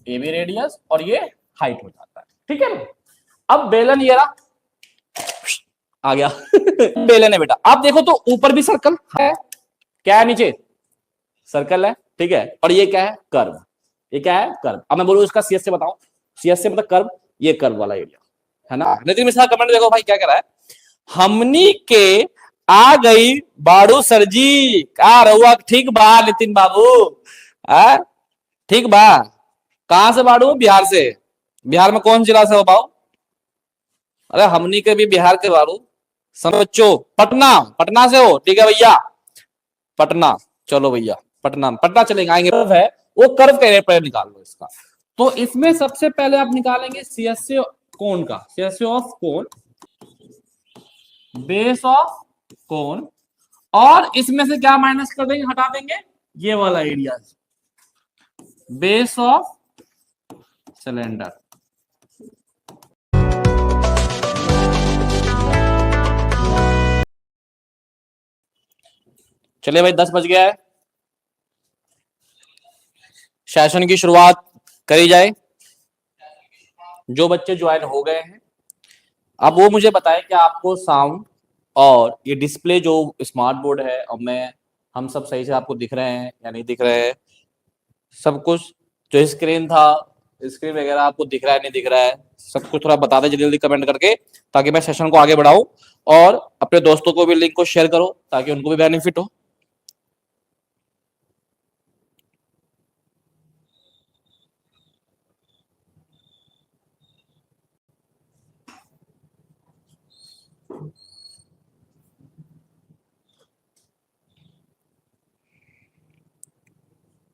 A B radius और ये height हो जाता है, ठीक है। अब बेलन ये रहा, आ गया बेलन है बेटा। आप देखो तो ऊपर भी सर्कल है, क्या है नीचे सर्कल है, ठीक है, और ये क्या है कर्व, ये क्या है कर्व। अब मैं बोलूं इसका सीएस से बताओ, सीएस से मतलब कर्व, ये कर्व वाला एरिया है ना। नितिन मिश्रा कमेंट देखो भाई क्या कह रहा है, हमनी के आ गई बाड़ू सरजी का रहुआ, ठीक बा नितिन बाबू, ठीक बा। कहां से बाड़ू, बिहार से, बिहार में कौन जिला से हो पाओ, अरे हमनी के भी बिहार के बाड़ू समझो, पटना, पटना से हो, ठीक है भैया, पटना, चलो भैया पटना, पटना चलेंगे, आएंगे। कर्व है वो कर्व का निकाल लो इसका। तो इसमें सबसे पहले आप निकालेंगे सीएसए कोण का, सीएसए ऑफ कोण, बेस ऑफ कोण, और इसमें से क्या माइनस कर देंगे, हटा देंगे ये वाला एरिया, बेस ऑफ सिलेंडर। चलिए भाई 10 बज गया है, सेशन की शुरुआत करी जाए। जो बच्चे ज्वाइन हो गए हैं अब वो मुझे बताएं कि आपको साउंड और ये डिस्प्ले जो स्मार्ट बोर्ड है और मैं, हम सब सही से आपको दिख रहे हैं या नहीं दिख रहे हैं, सब कुछ जो स्क्रीन था, स्क्रीन वगैरह आपको दिख रहा है नहीं दिख रहा है, सब कुछ थोड़ा बता दें जल्दी जल्दी कमेंट करके, ताकि मैं सेशन को आगे बढ़ाऊं और अपने दोस्तों को भी लिंक को शेयर करो ताकि उनको भी बेनिफिट हो।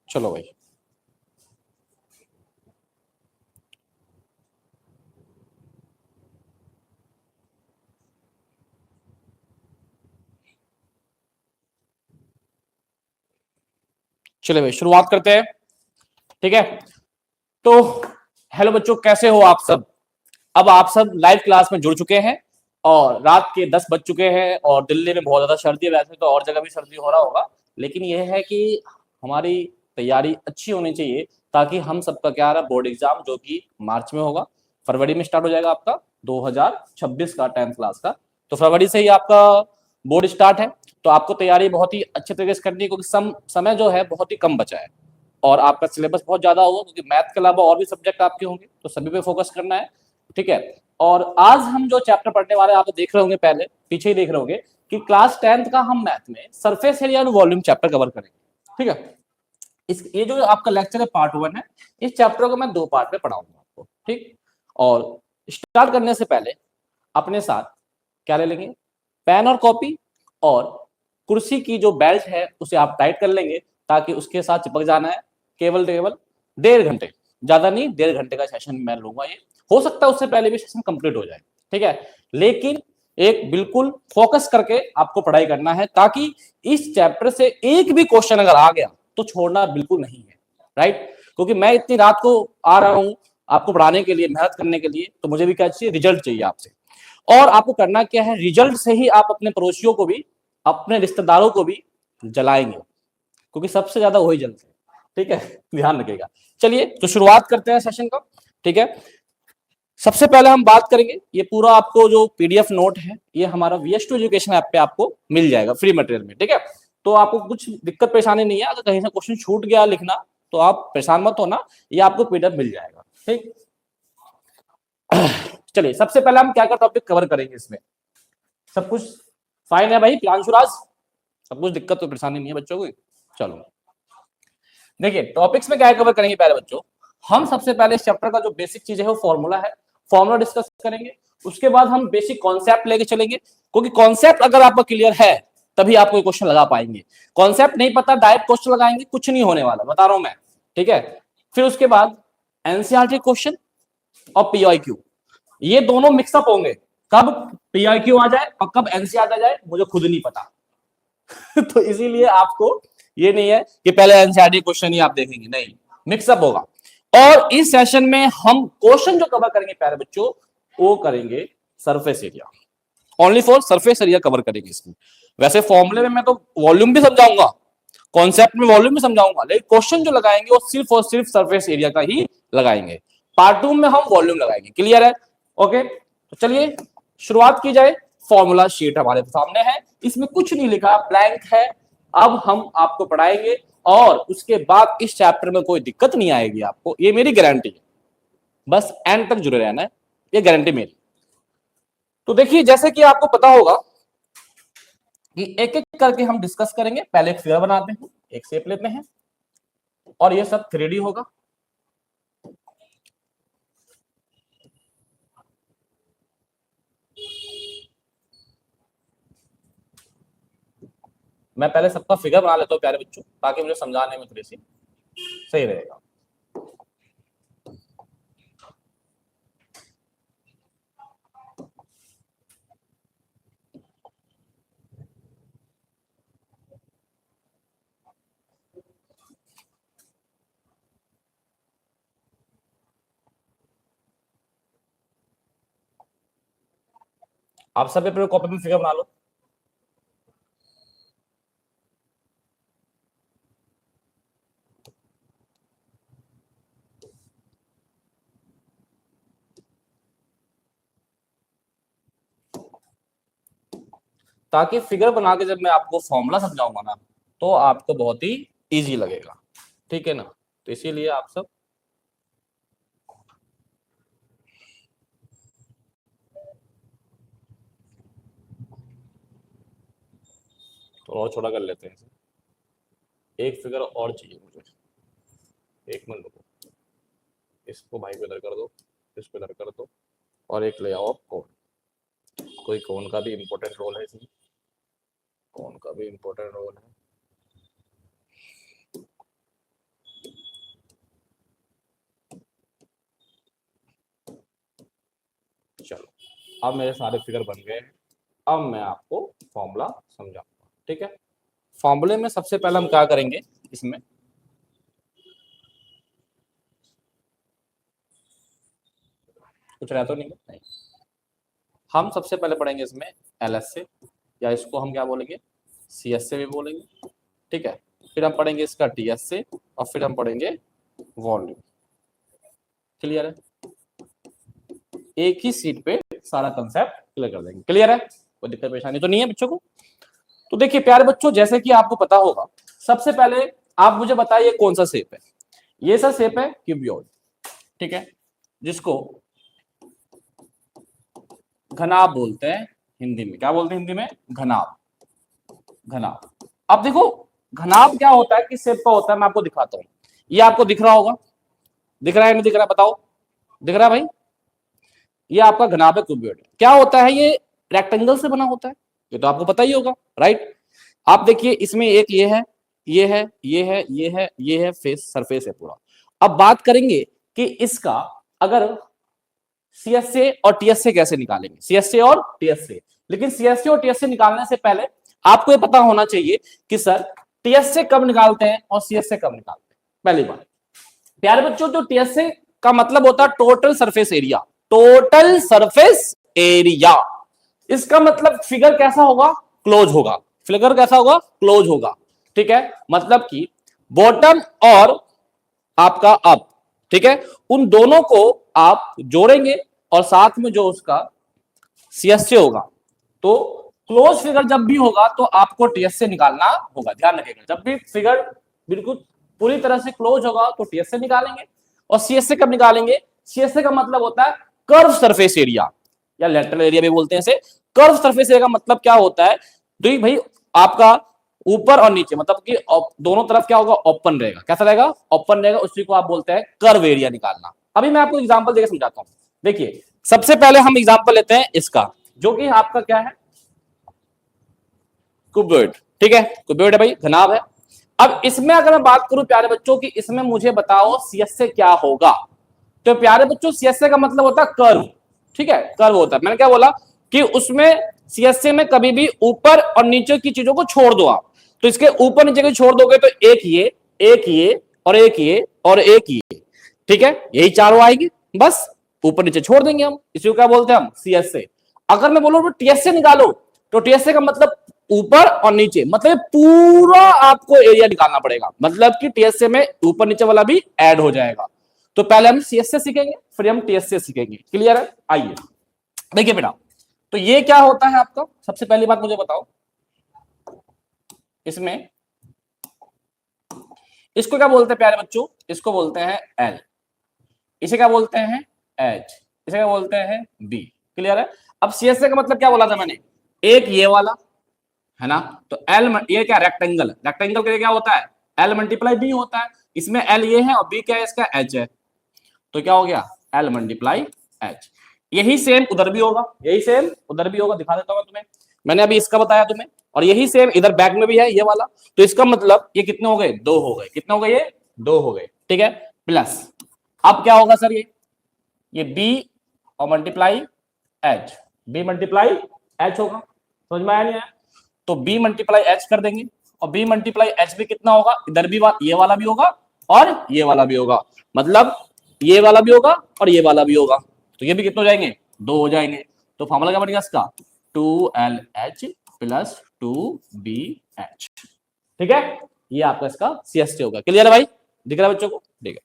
चलो भाई चले भाई शुरुआत करते हैं, ठीक है। तो हेलो बच्चों, कैसे हो आप सब। अब आप सब लाइव क्लास में जुड़ चुके हैं और रात के 10 बज चुके हैं और दिल्ली में बहुत ज्यादा सर्दी है, वैसे तो और जगह भी सर्दी हो रहा होगा, लेकिन यह है कि हमारी तैयारी अच्छी होनी चाहिए ताकि हम सबका क्या रहा बोर्ड एग्जाम जो कि मार्च में होगा, फरवरी में स्टार्ट हो जाएगा आपका 2026 का 10th क्लास का, तो फरवरी से ही आपका बोर्ड स्टार्ट है। तो आपको तैयारी बहुत ही अच्छे तरीके से करनी है क्योंकि समय जो है बहुत ही कम बचा है और आपका सिलेबस बहुत ज्यादा होगा क्योंकि मैथ के अलावा और भी सब्जेक्ट आपके होंगे, तो सभी पे फोकस करना है, ठीक है। और आज हम जो चैप्टर पढ़ने वाले आप देख रहे होंगे, पहले पीछे ही देख रहे होंगे कि क्लास 10th का हम मैथ में सरफेस एरिया और वॉल्यूम चैप्टर कवर करेंगे, ठीक है। ये जो आपका लेक्चर है पार्ट 1 है, इस चैप्टर को मैं 2 पार्ट में पढ़ाऊंगा आपको, ठीक। और स्टार्ट करने से पहले अपने साथ क्या ले लेंगे, पेन और कॉपी, और कुर्सी की जो बेल्ट है उसे आप टाइट कर लेंगे ताकि उसके साथ चिपक जाना है। केवल 1.5 घंटे, ज्यादा नहीं, 1.5 घंटे का सेशन मैं लूंगा, ये हो सकता है उससे पहले भी सेशन कंप्लीट हो जाए, ठीक है। लेकिन एक बिल्कुल फोकस करके आपको पढ़ाई करना है ताकि इस चैप्टर से एक भी क्वेश्चन अगर आ गया तो छोड़ना बिल्कुल नहीं है, राइट। क्योंकि मैं इतनी रात को आ रहा हूं आपको पढ़ाने के लिए, मेहनत करने के लिए, तो मुझे भी क्या चाहिए, रिजल्ट चाहिए आपसे। और आपको करना क्या है, रिजल्ट से ही आप अपने पड़ोसियों को भी, अपने रिश्तेदारों को भी जलाएंगे क्योंकि सबसे ज्यादा वही जलते हैं, ठीक है, ध्यान रखिएगा। चलिए तो शुरुआत करते हैं सेशन का, ठीक है। सबसे पहले हम बात करेंगे, ये पूरा आपको जो पीडीएफ नोट है ये हमारा VS2 एजुकेशन ऐप पे आपको मिल जाएगा फ्री मटेरियल में, ठीक है। तो आपको कुछ दिक्कत परेशानी नहीं है, अगर कहीं से क्वेश्चन छूट गया लिखना तो आप परेशान मत होना, ये आपको पीडीएफ मिल जाएगा, ठीक। चलिए सबसे पहले हम क्या क्या टॉपिक कवर करेंगे इसमें, सब कुछ फाइन है भाई प्रियांशुराज, सब कुछ दिक्कत तो परेशानी नहीं है बच्चों को। चलो देखिए टॉपिक्स में क्या कवर करेंगे, पहले बच्चों हम सबसे पहले इस चैप्टर का जो बेसिक चीज है वो फॉर्मूला है, फॉर्मूला डिस्कस करेंगे। उसके बाद हम बेसिक कॉन्सेप्ट लेके चलेंगे क्योंकि कॉन्सेप्ट अगर आपका क्लियर है तभी आप कोई क्वेश्चन लगा पाएंगे, कॉन्सेप्ट नहीं पता डायरेक्ट क्वेश्चन लगाएंगे कुछ नहीं होने वाला, बता रहा हूं मैं, ठीक है। फिर उसके बाद एनसीईआरटी क्वेश्चन और पीआईक्यू, ये दोनों मिक्सअप होंगे, कब पीआईक्यू आ जाए और कब एनसीईआरटी आ जाए मुझे खुद नहीं पता तो इसीलिए आपको ये नहीं है कि पहले एनसीईआरटी क्वेश्चन ही आप देखेंगे, नहीं, मिक्सअप होगा। और इस सेशन में हम क्वेश्चन जो कवर करेंगे प्यारे बच्चों वो करेंगे surface area, only for surface area cover करेंगे इसमें। वैसे फॉर्मूले में मैं तो वॉल्यूम भी समझाऊंगा, कॉन्सेप्ट में वॉल्यूम भी समझाऊंगा, लेकिन क्वेश्चन जो लगाएंगे वो सिर्फ और सिर्फ सरफेस एरिया का ही लगाएंगे, पार्ट 2 में हम वॉल्यूम लगाएंगे। क्लियर है? ओके, तो चलिए शुरुआत की जाए। फॉर्मूला शीट हमारे सामने है, इसमें कुछ नहीं लिखा, ब्लैंक है। अब हम आपको पढ़ाएंगे और उसके बाद इस चैप्टर में कोई दिक्कत नहीं आएगी आपको, ये मेरी गारंटी है। बस एंड तक जुड़े रहना है, ये गारंटी मेरी। तो देखिए, जैसे कि आपको पता होगा कि एक एक करके हम डिस्कस करेंगे। पहले एक फिगर बनाते हैं, एक शेप लेते हैं और ये सब 3D होगा। मैं पहले सबका फिगर बना लेता हूं प्यारे बच्चों, ताकि मुझे समझाने में थोड़ी सी सही रहेगा। आप सब अपने कॉपी में फिगर बना लो। ताकि फिगर बना के जब मैं आपको फॉर्मूला समझाऊंगा ना, तो आपको बहुत ही इजी लगेगा। ठीक है ना? तो इसीलिए आप सब तो और छोटा कर लेते हैं। एक फिगर और चाहिए मुझे, एक मिनट रुको। इसको भाई पे इधर कर दो, इस पे इधर कर दो, और एक ले आओ कोन। कोई कोन का भी इंपॉर्टेंट रोल है इसमें, कोन का भी इंपॉर्टेंट रोल है। चलो, अब मेरे सारे फिगर बन गए हैं। अब मैं आपको फॉर्मूला समझाऊंगा। ठीक है? फॉर्मूले में सबसे पहले हम क्या करेंगे, इसमें कुछ रह तो नहीं, हम सबसे पहले पढ़ेंगे इसमें एलएस से, या इसको हम क्या बोलेंगे, सीएस से भी बोलेंगे। ठीक है? फिर हम पढ़ेंगे इसका टीएस से, और फिर हम पढ़ेंगे वॉल्यूम। क्लियर है? एक ही सीट पे सारा कंसेप्ट क्लियर कर देंगे। क्लियर है? कोई दिक्कत परेशानी तो नहीं है बच्चों को? तो देखिए प्यारे बच्चों, जैसे कि आपको पता होगा, सबसे पहले आप मुझे बताइए कौन सा शेप है। ये सा शेप है क्यूबियोइड। ठीक है? जिसको घनाभ बोलते हैं हिंदी में। क्या बोलते हैं हिंदी में? घनाभ। घनाभ। अब देखो, घनाभ क्या होता है, किस शेप का होता है, मैं आपको दिखाता हूं। ये आपको दिख रहा होगा, दिख रहा है नहीं दिख रहा, बताओ। दिख रहा है भाई? ये आपका घनाभ है, क्यूबियोइड। क्या होता है ये? रेक्टेंगल से बना होता है, ये तो आपको पता ही होगा, राइट? आप देखिए, इसमें एक ये है, ये है, ये है, ये है, ये है, फेस सरफेस है पूरा। अब बात करेंगे कि इसका अगर सीएसए और टीएसए कैसे निकालेंगे, सीएसए और टीएसए। लेकिन सीएसए और टीएसए निकालने से पहले आपको ये पता होना चाहिए कि सर टीएसए कब निकालते हैं और सीएसए कब निकालते हैं। पहली बात प्यारे बच्चों, जो टीएसए का मतलब होता है total surface area. Total surface area, इसका मतलब फिगर कैसा होगा? क्लोज होगा। फिगर कैसा होगा? क्लोज होगा। ठीक है? मतलब कि बॉटम और आपका अप, ठीक है, उन दोनों को आप जोड़ेंगे और साथ में जो उसका सीएसए होगा, तो क्लोज फिगर जब भी होगा तो आपको टीएसए निकालना होगा। ध्यान रखिएगा, जब भी फिगर बिल्कुल पूरी तरह से क्लोज होगा तो टीएसए निकालेंगे। और सीएसए कब निकालेंगे? सीएसए का मतलब होता है कर्व सरफेस एरिया, या लेटरल एरिया भी बोलते हैं इसे। कर्व सरफेस एरिया का मतलब क्या होता है? तो भाई आपका ऊपर और नीचे, मतलब कि दोनों तरफ क्या होगा? ओपन रहेगा। कैसा रहेगा? ओपन रहेगा। उसी को आप बोलते हैं कर्व एरिया निकालना। अभी मैं आपको एग्जांपल देकर समझाता हूं। देखिए, सबसे पहले हम एग्जांपल लेते हैं इसका, जो कि आपका क्या है? क्यूबॉइड। ठीक है? क्यूबॉइड है भाई, घनाभ है। अब इसमें अगर मैं बात करूं प्यारे बच्चों की, इसमें मुझे बताओ सीएसए क्या होगा। तो प्यारे बच्चों, सीएसए का मतलब होता है कर्व। ठीक है? कर्व होता है। मैंने क्या बोला कि उसमें सीएसए में कभी भी ऊपर और नीचे की चीजों को छोड़ दो आप। तो इसके ऊपर नीचे को छोड़ दोगे तो एक ये, एक ये, और एक ये, और एक ये। ठीक है? यही चारों आएगी, बस ऊपर नीचे छोड़ देंगे हम। इसी को क्या बोलते हैं हम? सीएसए। अगर मैं बोलूं टीएसए निकालो, तो टीएसए का मतलब ऊपर और नीचे, मतलब पूरा आपको एरिया निकालना पड़ेगा। मतलब कि टीएसए में ऊपर नीचे वाला भी ऐड हो जाएगा। तो पहले हम सीएस से सीखेंगे, फिर हम टीएस से सीखेंगे। क्लियर है? आइए देखिए बेटा, तो ये क्या होता है आपका, सबसे पहली बात मुझे बताओ, इसमें इसको क्या बोलते हैं प्यारे बच्चों, इसको बोलते हैं एल, इसे क्या बोलते हैं एच, इसे क्या बोलते हैं बी। क्लियर है? अब सीएसए का मतलब क्या बोला था मैंने, एक ये वाला है ना, तो एल, ये क्या रेक्टेंगल, रेक्टेंगल के लिए क्या होता है एल मल्टीप्लाई बी होता है, इसमें एल ये है और बी क्या है इसका एच है, तो क्या हो गया एल मल्टीप्लाई एच। यही सेम उधर भी होगा, यही सेम उधर भी होगा, दिखा देता हूं मैं तुम्हें, मैंने अभी इसका बताया तुम्हें, और यही सेम इधर बैक में भी है ये वाला, तो इसका मतलब ये कितने हो गए, दो हो गए, कितने हो गए ये दो हो गए, ठीक है, प्लस अब क्या होगा सर, ये बी और multiply H, B multiply H होगा, समझ में आया नहीं आया, तो बी मल्टीप्लाई एच कर देंगे, और बी मल्टीप्लाई एच भी कितना होगा, इधर भी ये वाला भी होगा और ये वाला भी होगा, मतलब ये वाला भी होगा और ये वाला भी होगा, तो ये भी कितने हो जाएंगे, दो हो जाएंगे, तो फॉर्मूला क्या बनेगा इसका 2LH प्लस 2BH, ठीक है, ये आपका इसका CST होगा। क्लियर है भाई, दिख रहा है बच्चों को? ठीक है,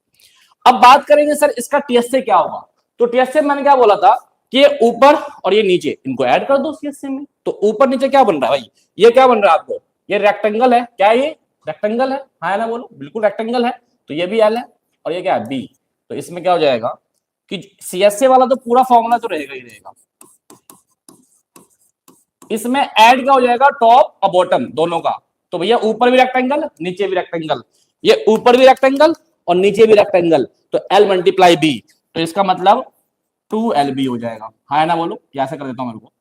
अब बात करेंगे सर इसका TSA क्या होगा, तो TSA मैंने क्या बोला था कि ये ऊपर और ये नीचे इनको ऐड कर दो CSA में, तो ऊपर नीचे क्या बन रहा है भाई, ये क्या बन रहा है आपको, ये रेक्टेंगल है, क्या ये रेक्टेंगल है, हाँ ना बोलो, बिल्कुल रेक्टेंगल है, तो ये भी एल है और ये क्या है बी, तो इसमें क्या हो जाएगा कि CSA वाला तो पूरा फॉर्मूला तो रहेगा ही रहेगा, इसमें ऐड क्या हो जाएगा टॉप और बॉटम दोनों का, तो भैया ऊपर भी रेक्टेंगल नीचे भी रेक्टेंगल, ये ऊपर भी रेक्टेंगल और नीचे भी रेक्टेंगल, तो एल मल्टीप्लाई बी, तो इसका मतलब 2LB हो जाएगा, हाँ ना बोलो, ऐसा कर देता हूं मेरे को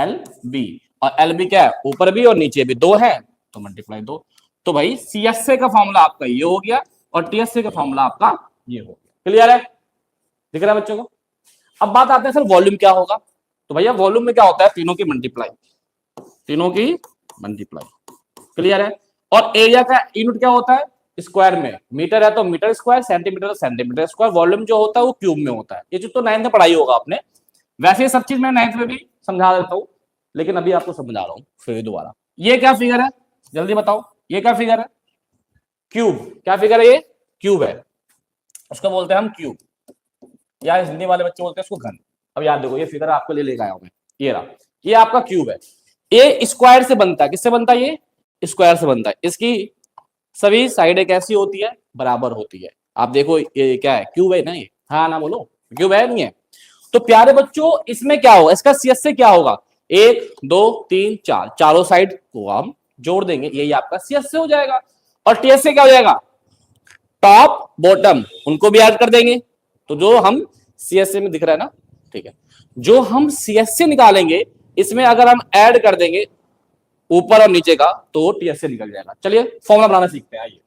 LB, और LB क्या है ऊपर भी और नीचे भी दो है, तो मल्टीप्लाई दो, तो भाई CSA का फॉर्मूला आपका ये हो गया और TSA का फॉर्मूला आपका ये हो गया। क्लियर है, दिख रहा है बच्चों को? अब बात आते हैं सर वॉल्यूम क्या होगा, तो भैया वॉल्यूम में क्या होता है तीनों की मल्टीप्लाई, तीनों की मल्टीप्लाई। क्लियर है? और एरिया का यूनिट क्या होता है स्क्वायर में, मीटर है तो मीटर स्क्वायर, सेंटीमीटर तो सेंटीमीटर स्क्वायर, वॉल्यूम जो होता है वो क्यूब में होता है, ये चीज तो 9th में पढ़ाई होगा आपने, वैसे ये सब चीज मैं 9th में भी समझा देता हूं, लेकिन अभी आपको समझा रहा हूं फिर दोबारा। ये क्या फिगर है जल्दी बताओ, ये क्या फिगर है, क्यूब, क्या फिगर है ये क्यूब है, उसको बोलते हैं हम क्यूब, या हिंदी वाले बच्चे बोलते हैं उसको घन। अब याद देखो ये फिगर आपके लिए लेकर आया हूं मैं, ये रहा, ये आपका क्यूब है, ये स्क्वायर से बनता है, किससे बनता है ये स्क्वायर से बनता है, इसकी सभी साइडें कैसी होती है बराबर होती है, आप देखो ये क्या है क्यूब है ना ये, हाँ ना बोलो क्यूब है नहीं है, तो प्यारे बच्चों इसमें क्या होगा इसका CSA क्या होगा, 1 2 3 4, चारों साइड को हम जोड़ देंगे, यही आपका CSA हो जाएगा, और TSA क्या हो जाएगा टॉप बॉटम उनको भी ऐड कर देंगे, तो जो हम CSA में दिख रहा है ना, ठीक है, जो हम CSA निकालेंगे इसमें अगर हम ऐड कर देंगे ऊपर और नीचे का तो TSA निकल जाएगा। चलिए फॉर्मूला बनाना सीखते हैं, आइए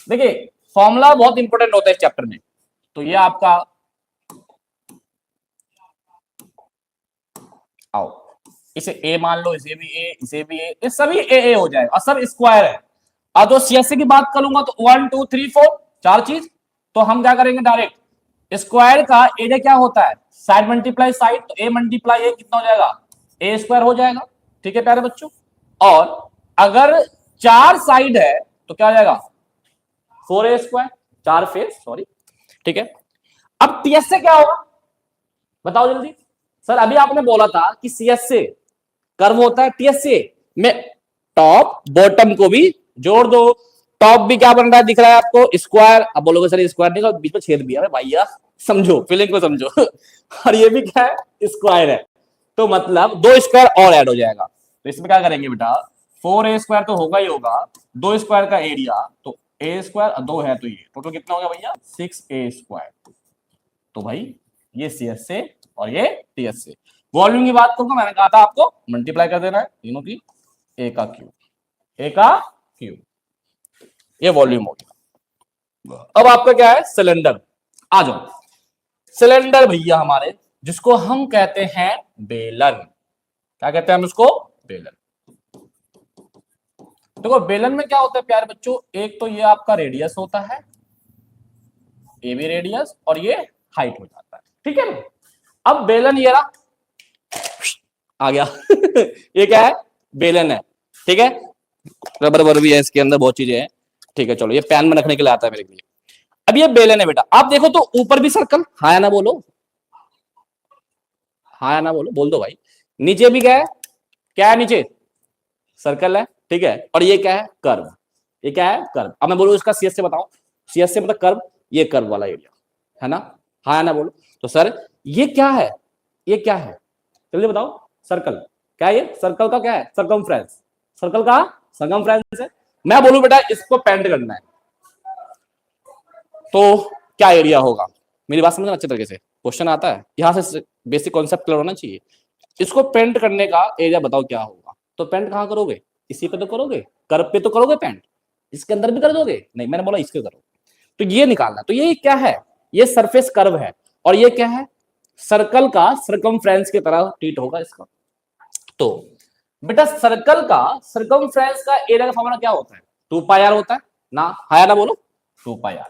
देखिए फॉर्मूला बहुत इंपॉर्टेंट होता है इस चैप्टर में, तो ये आपका आओ इसे ए मान लो, इसे भी ए, इसे भी ए, ये सभी ए हो जाएगा और सब स्क्वायर है, और जो CSA की बात करूंगा तो 1 2 3 4 चार चीज, तो हम क्या करेंगे डायरेक्ट स्क्वायर का एरिया क्या होता है साइड मल्टीप्लाई साइड, तो ए मल्टीप्लाई ए कितना हो जाएगा ए स्क्वायर हो जाएगा, ठीक है प्यारे बच्चों, और अगर चार साइड है तो क्या हो जाएगा 4A स्क्वायर, चार फेस सॉरी, ठीक है। अब TSA क्या होगा बताओ जल्दी, सर अभी आपने बोला था कि CSA कर्व होता है, TSA में टॉप बॉटम को भी जोड़ दो, टॉप भी क्या बन रहा है दिख रहा है आपको स्क्वायर, अब बोलोगे सर स्क्वायर नहीं बीच में छेद भी है भैया, समझो फीलिंग को समझो और ये भी क्या है स्क्वायर है, तो मतलब 2 स्क्वायर और ऐड हो जाएगा, तो इसमें क्या करेंगे बेटा 4A स्क्वायर तो होगा ही होगा, 2 स्क्वायर का एरिया तो A स्क्वायर 2 है, तो ये टोटल कितना हो गया भैया 6A स्क्वायर, तो भाई ये CSA और ये TSA। वॉल्यूम की बात करूंगा मैंने कहा था आपको मल्टीप्लाई कर देना है तीनों की, A का क्यूब, ये वॉल्यूम हो गया। अब आपका क्या है सिलेंडर, आ जाओ सिलेंडर भैया हमारे जिसको हम कहते हैं बेलन, क्या कहते हैं हम उसको बेलन। देखो बेलन में क्या होता है प्यारे बच्चों, एक तो ये आपका रेडियस होता है, ये भी रेडियस और ये हाइट हो जाता है, ठीक है ना। अब बेलन ये रहा आ गया ये क्या है बेलन है, ठीक है, रबर वर भी है इसके अंदर बहुत चीजें हैं, ठीक है चलो ये पैन में रखने के लिए आता है मेरे लिए। अब ये बेलन है बेटा, आप देखो तो ऊपर भी सर्कल, हाँ या ना बोलो, हाँ या ना बोलो, बोल दो भाई। नीचे भी क्या है नीचे? सर्कल है, ठीक है। और ये क्या है? कर्व। ये क्या है? कर्व। अब मैं बोलूं इसका सीएस से बताओ, सीएस से मतलब कर्व, ये कर्व वाला एरिया है ना, हाँ या ना बोलो। तो सर ये क्या है? ये क्या है? जल्दी बताओ। सर्कल। क्या है ये? सर्कल का क्या है? सर्कमफ्रेंस। सर्कल का सर्कमफ्रेंस है। मैं बोलूं बेटा इसको पेंट करना है, तो क्या एरिया होगा? मेरी बात समझना अच्छे तरीके से, क्वेश्चन आता है यहां से, बेसिक कॉन्सेप्ट क्लियर होना चाहिए। इसको पेंट करने का एरिया बताओ क्या होगा? तो पेंट कहां करोगे? इसी पे तो करोगे, कर्व पे तो करोगे पेंट, इसके अंदर भी कर दोगे? नहीं, मैंने बोला इसके करो। तो ये निकालना, तो ये क्या है? ये सरफेस कर्व है, और ये क्या है? सर्कल का सर्कमफ्रेंस की तरह ट्रीट होगा इसका। तो बेटा सर्कल का सर्कमफ्रेंस का एरिया का फॉर्मूला क्या होता है? 2πr होता है ना, हाँ या ना बोलो, 2πr।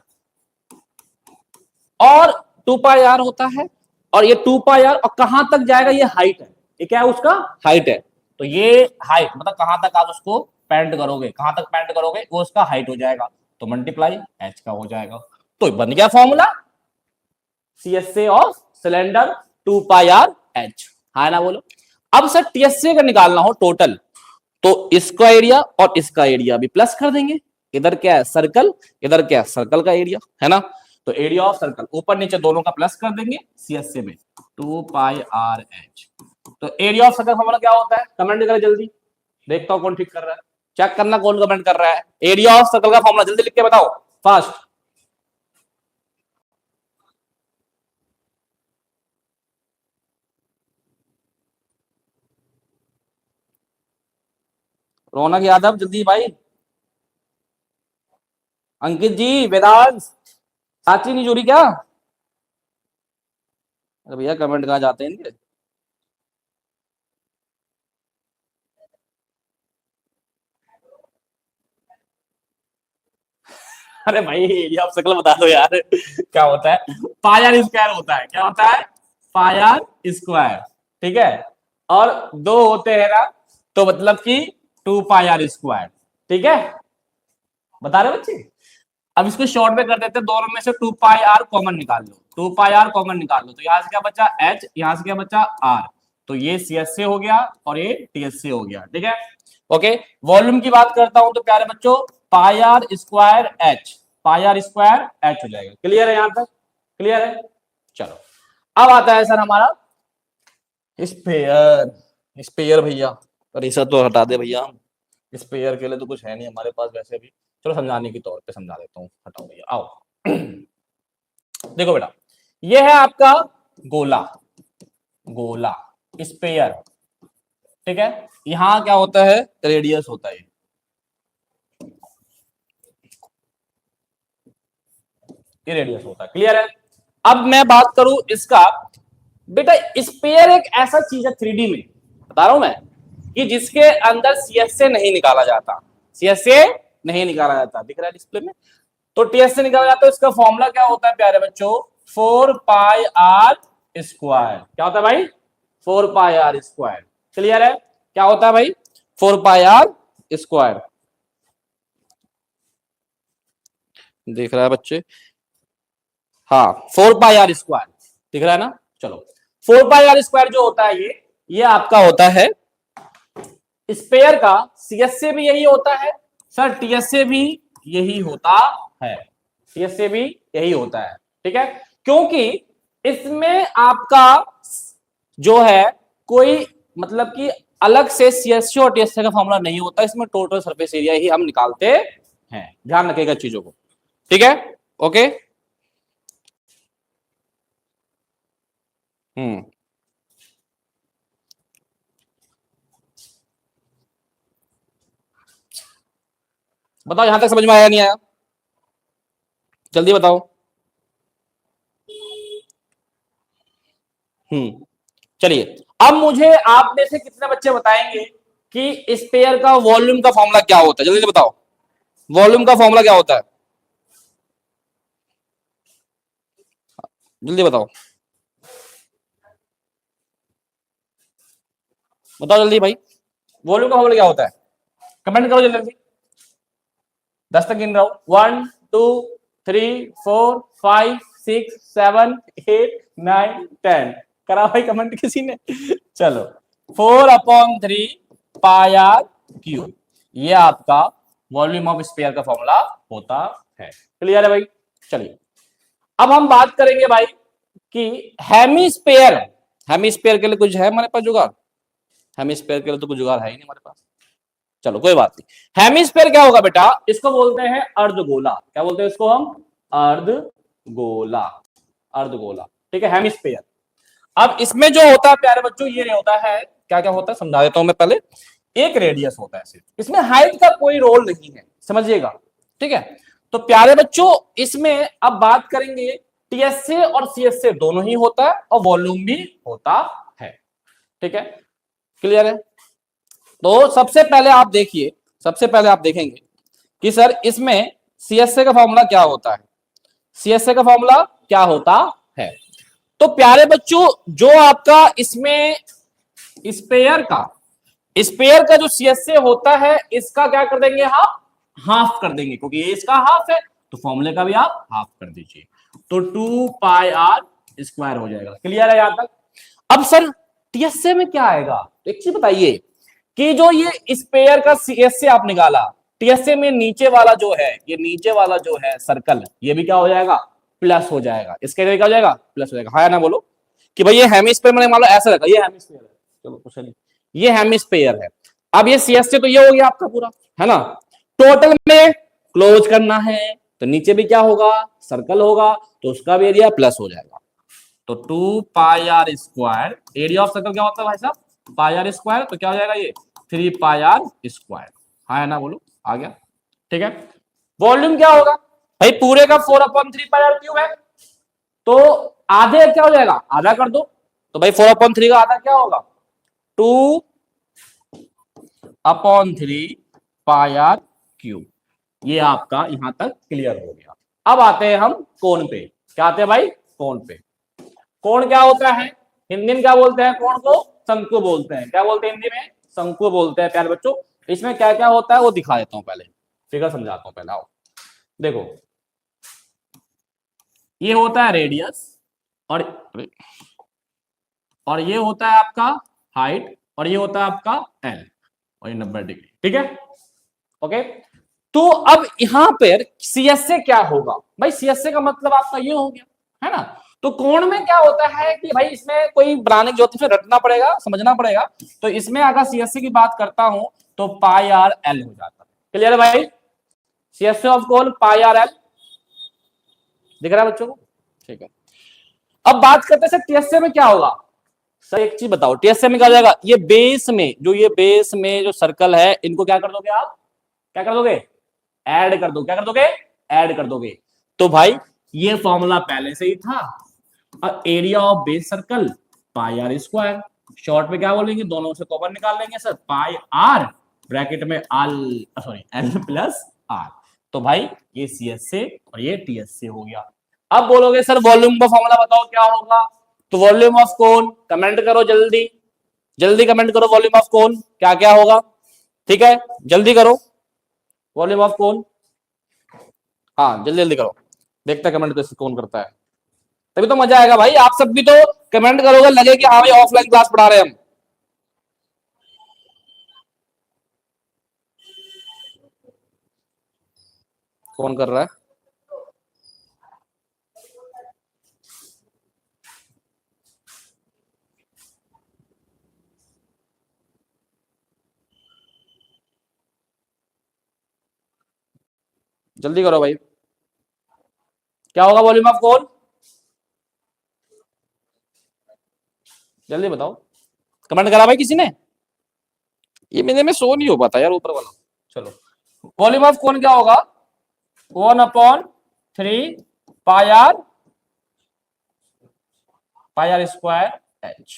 और 2πr होता है, और ये 2πr और कहां तक जाएगा? ये हाइट है, ये क्या है? उसका हाइट है। तो ये हाइट मतलब कहां तक आप उसको पेंट करोगे, कहां तक पेंट करोगे वो उसका हाइट हो जाएगा, तो मल्टीप्लाई एच का हो जाएगा। तो बन गया formula CSA of cylinder 2πr H, हाँ ना बोलो। अब सर टीएसए का निकालना हो टोटल, तो इसका एरिया और इसका एरिया भी प्लस कर देंगे। इधर क्या है? सर्कल, इधर क्या है? सर्कल का एरिया है ना। तो एरिया ऑफ सर्कल ऊपर नीचे दोनों का प्लस कर देंगे सीएसए में, 2πr h। तो एरिया ऑफ सर्कल फॉर्मूला क्या होता है? कमेंट करें जल्दी, देखता हूं कौन ठीक कर रहा है, चेक करना कौन कमेंट कर रहा है। एरिया ऑफ सर्कल का फॉर्मूला जल्दी लिख के बताओ, फास्ट। रौनक यादव जल्दी भाई, अंकित जी, वेदांश, साची नहीं जुड़ी क्या? अरे भैया कमेंट कहाँ जाते हैं इनके? अरे भाई एरिया ऑफ सर्कल बता दो यार, क्या होता है? पाई स्क्वायर होता है, क्या होता है? पाई स्क्वायर, ठीक है। और दो होते हैं ना, तो मतलब कि 2πr², ठीक है। बता रहे बच्चे? अब इसको शॉर्ट में कर देते हैं, दोनों में से 2πr कॉमन निकाल लो, 2πr कॉमन निकाल लो, तो यहां से क्या बचा? h, यहां से क्या बचा? r। तो ये सीएसए हो गया और ये टीएसए हो गया, ठीक है। ओके, वॉल्यूम की बात करता हूं तो प्यारे बच्चों πr² h, πr² h हो जाएगा। क्लियर है यहां तक? क्लियर है? चलो अब आता है सर हमारा स्पेयर। स्पेयर भैया, परिसर तो हटा दे भैया, स्पेयर के लिए तो कुछ है नहीं हमारे पास वैसे भी। चलो समझाने के तौर पे समझा देता हूँ, हटाओ भैया, आओ। देखो बेटा, ये है आपका गोला, गोला स्पेयर, ठीक है। यहां क्या होता है? रेडियस होता है, ये रेडियस होता है। क्लियर है? अब मैं बात करूं इसका, बेटा स्पेयर एक ऐसा चीज है 3D में, बता रहा हूं मैं, कि जिसके अंदर सीएसए नहीं निकाला जाता, सीएसए नहीं निकाला जाता, दिख रहा है डिस्प्ले में। तो टीएसए निकाला जाता है, इसका फॉर्मूला क्या होता है प्यारे बच्चों? 4πr²। क्या होता है भाई? 4πr²। क्लियर है? क्या होता है भाई? 4πr²। दिख रहा है बच्चे? हाँ, 4πr²। दिख रहा है ना? चलो 4πr² जो होता है ये आपका होता है स्पेयर का, सीएसए भी यही होता है सर, टीएसए भी यही होता है, टीएसए भी यही होता है, ठीक है। क्योंकि इसमें आपका जो है कोई मतलब कि अलग से सीएसए और टीएसए का फॉर्मूला नहीं होता, इसमें टोटल सरफेस एरिया ही हम निकालते हैं, ध्यान रखिएगा चीजों को, ठीक है। ओके, बताओ यहां तक समझ में आया नहीं आया? जल्दी बताओ। चलिए, अब मुझे आप में से कितने बच्चे बताएंगे कि स्पेयर का वॉल्यूम का फॉर्मूला क्या होता है? जल्दी से बताओ, वॉल्यूम का फॉर्मूला क्या होता है? जल्दी बताओ, बताओ जल्दी भाई, वॉल्यूम का फॉर्मूला क्या होता है? कमेंट करो जल्दी जल्दी, 10 तक गिन रहा हूं, 1 2 3 4 5 6 7 8 9 10 करा भाई कमेंट किसी ने? चलो 4/3 पाई आर क्यूब, ये आपका वॉल्यूम ऑफ स्फीयर का फॉर्मूला होता है। क्लियर है भाई? चलिए अब हम बात करेंगे भाई कि हेमिस्फीयर, हेमिस्फीयर के लिए कुछ है हमारे पास जुगाड़? हेमिस्फीयर के लिए तो कुछ जुगाड़ है ही नहीं हमारे पास। चलो कोई बात नहीं। हेमिस्फीयर क्या होगा बेटा? इसको बोलते हैं अर्धगोला। क्या बोलते हैं इसको हम? अर्धगोला, अर्धगोला। ठीक है, हेमिस्फीयर। अब इसमें जो होता है प्यारे बच्चों, ये होता है, क्या क्या होता है समझा देता हूं मैं पहले। एक रेडियस होता है सिर्फ, इसमें हाइट का कोई रोल नहीं है, समझिएगा। ठीक है, तो प्यारे बच्चों इसमें अब बात करेंगे, टीएसए और सीएसए दोनों ही होता है और वॉल्यूम भी होता है। ठीक है, क्लियर है? तो सबसे पहले आप देखिए, सबसे पहले आप देखेंगे कि सर इसमें सीएसए का फॉर्मूला क्या होता है। सीएसए का फॉर्मूला क्या होता है? तो प्यारे बच्चों जो आपका इसमें स्पेयर का जो सीएसए होता है, इसका क्या कर देंगे हम? हाफ कर देंगे, क्योंकि ये इसका हाफ है तो फॉर्मूले का भी आप हाफ कर दीजिए, तो 2 पाई आर स्क्वायर हो जाएगा। क्लियर है यहां तक? अब सर टीएसए में क्या आएगा? तो एक चीज बताइए कि जो ये स्पेयर का सीएसए आप निकाला, टीएसए में नीचे वाला जो है, ये नीचे वाला जो है सर्कल, ये भी क्या हो जाएगा? प्लस हो जाएगा। इसके लिए क्या हो जाएगा? प्लस हो जाएगा। हाँ या ना बोलो कि भाई ये हेमिस्फीयर मैंने मान लो ऐसा रखा, ये हेमिस्फीयर है, चलो कुछ नहीं, ये हेमिस्फीयर है। अब ये सीएसए तो ये हो गया आपका पूरा, है ना? टोटल में क्लोज करना है तो नीचे भी क्या होगा? सर्कल होगा, तो उसका भी एरिया प्लस हो जाएगा। तो 2 pi are square, area of circle क्या होता है भाई साहब? पाई आर स्क्वायर, तो क्या हो जाएगा ये? 3 पाई आर स्क्वायर। हाँ है ना बोलो? आ गया। ठीक है, वॉल्यूम क्या होगा भाई? पूरे का 4/3 पाई आर क्यूब है, तो आधे क्या हो जाएगा? आधा कर दो, तो भाई 4/3 का आधा क्या होगा? 2/3 पाई आर क्यूब। ये आपका यहां तक क्लियर हो गया। अब आते हैं हम कोण पे। क्या आते हैं भाई? कोण पे। कोण क्या होता है? हिंदी में क्या बोलते हैं कोण को? शंकु बोलते हैं। क्या बोलते हैं हिंदी में? शंकु बोलते हैं प्यारे बच्चों। इसमें क्या क्या होता है वो दिखा देता हूं, पहले फिगर समझाता हूं। पहले आओ देखो, ये होता है रेडियस, और ये होता है आपका हाइट, और ये होता है आपका एल, और ये 90 डिग्री। ठीक है, ओके। तो अब यहां पर सीएसए क्या होगा भाई? सीएसए का मतलब आपका ये हो गया, है ना? तो कोण में क्या होता है कि भाई इसमें कोई बनाने की जरूरत नहीं, रटना पड़ेगा, समझना पड़ेगा। तो इसमें अगर सीएसए की बात करता हूं तो पाई आर एल हो जाता है। क्लियर है भाई? सीएसए ऑफ कोण पाई आर एल, दिख रहा है बच्चों को? ठीक है, अब बात करते हैं सर टीएसए में क्या होगा। सर एक चीज बताओ, टीएसए में क्या हो जाएगा? ये बेस में जो सर्कल है, इनको क्या कर दोगे आप? क्या कर दोगे? ऐड कर दो। क्या कर दोगे? ऐड कर दोगे। तो भाई ये फॉर्मूला पहले से ही था। और area of base circle pi are square, short में क्या बोलेंगे? दोनों से कॉमन निकाल लेंगे सर, पाई आर ब्रैकेट में एल प्लस आर। तो भाई ये सीएसए और ये टीएसए हो गया। अब बोलोगे सर वॉल्यूम का फॉर्मूला बताओ क्या होगा? तो वॉल्यूम ऑफ कोन, कमेंट करो जल्दी, जल्दी कमेंट करो, वॉल्यूम ऑफ कोन क्या क्या होगा? ठीक है, जल्दी करो, वॉल्यूम ऑफ कोन। हाँ जल्दी जल्दी करो, देखते कमेंट कैसे कौन करता है, तभी तो मजा आएगा भाई। आप सब भी तो कमेंट करोगे, लगे कि हाँ भाई ऑफलाइन क्लास पढ़ा रहे हैं हम। कौन कर रहा है? जल्दी करो भाई, क्या होगा वॉल्यूम ऑफ कोन? जल्दी बताओ, कमेंट करा भाई किसी ने? ये मेरे में शो नहीं हो पाता यार ऊपर वाला। चलो, वॉल्यूम ऑफ कोन क्या होगा? 1/3 पाई आर स्क्वायर एच।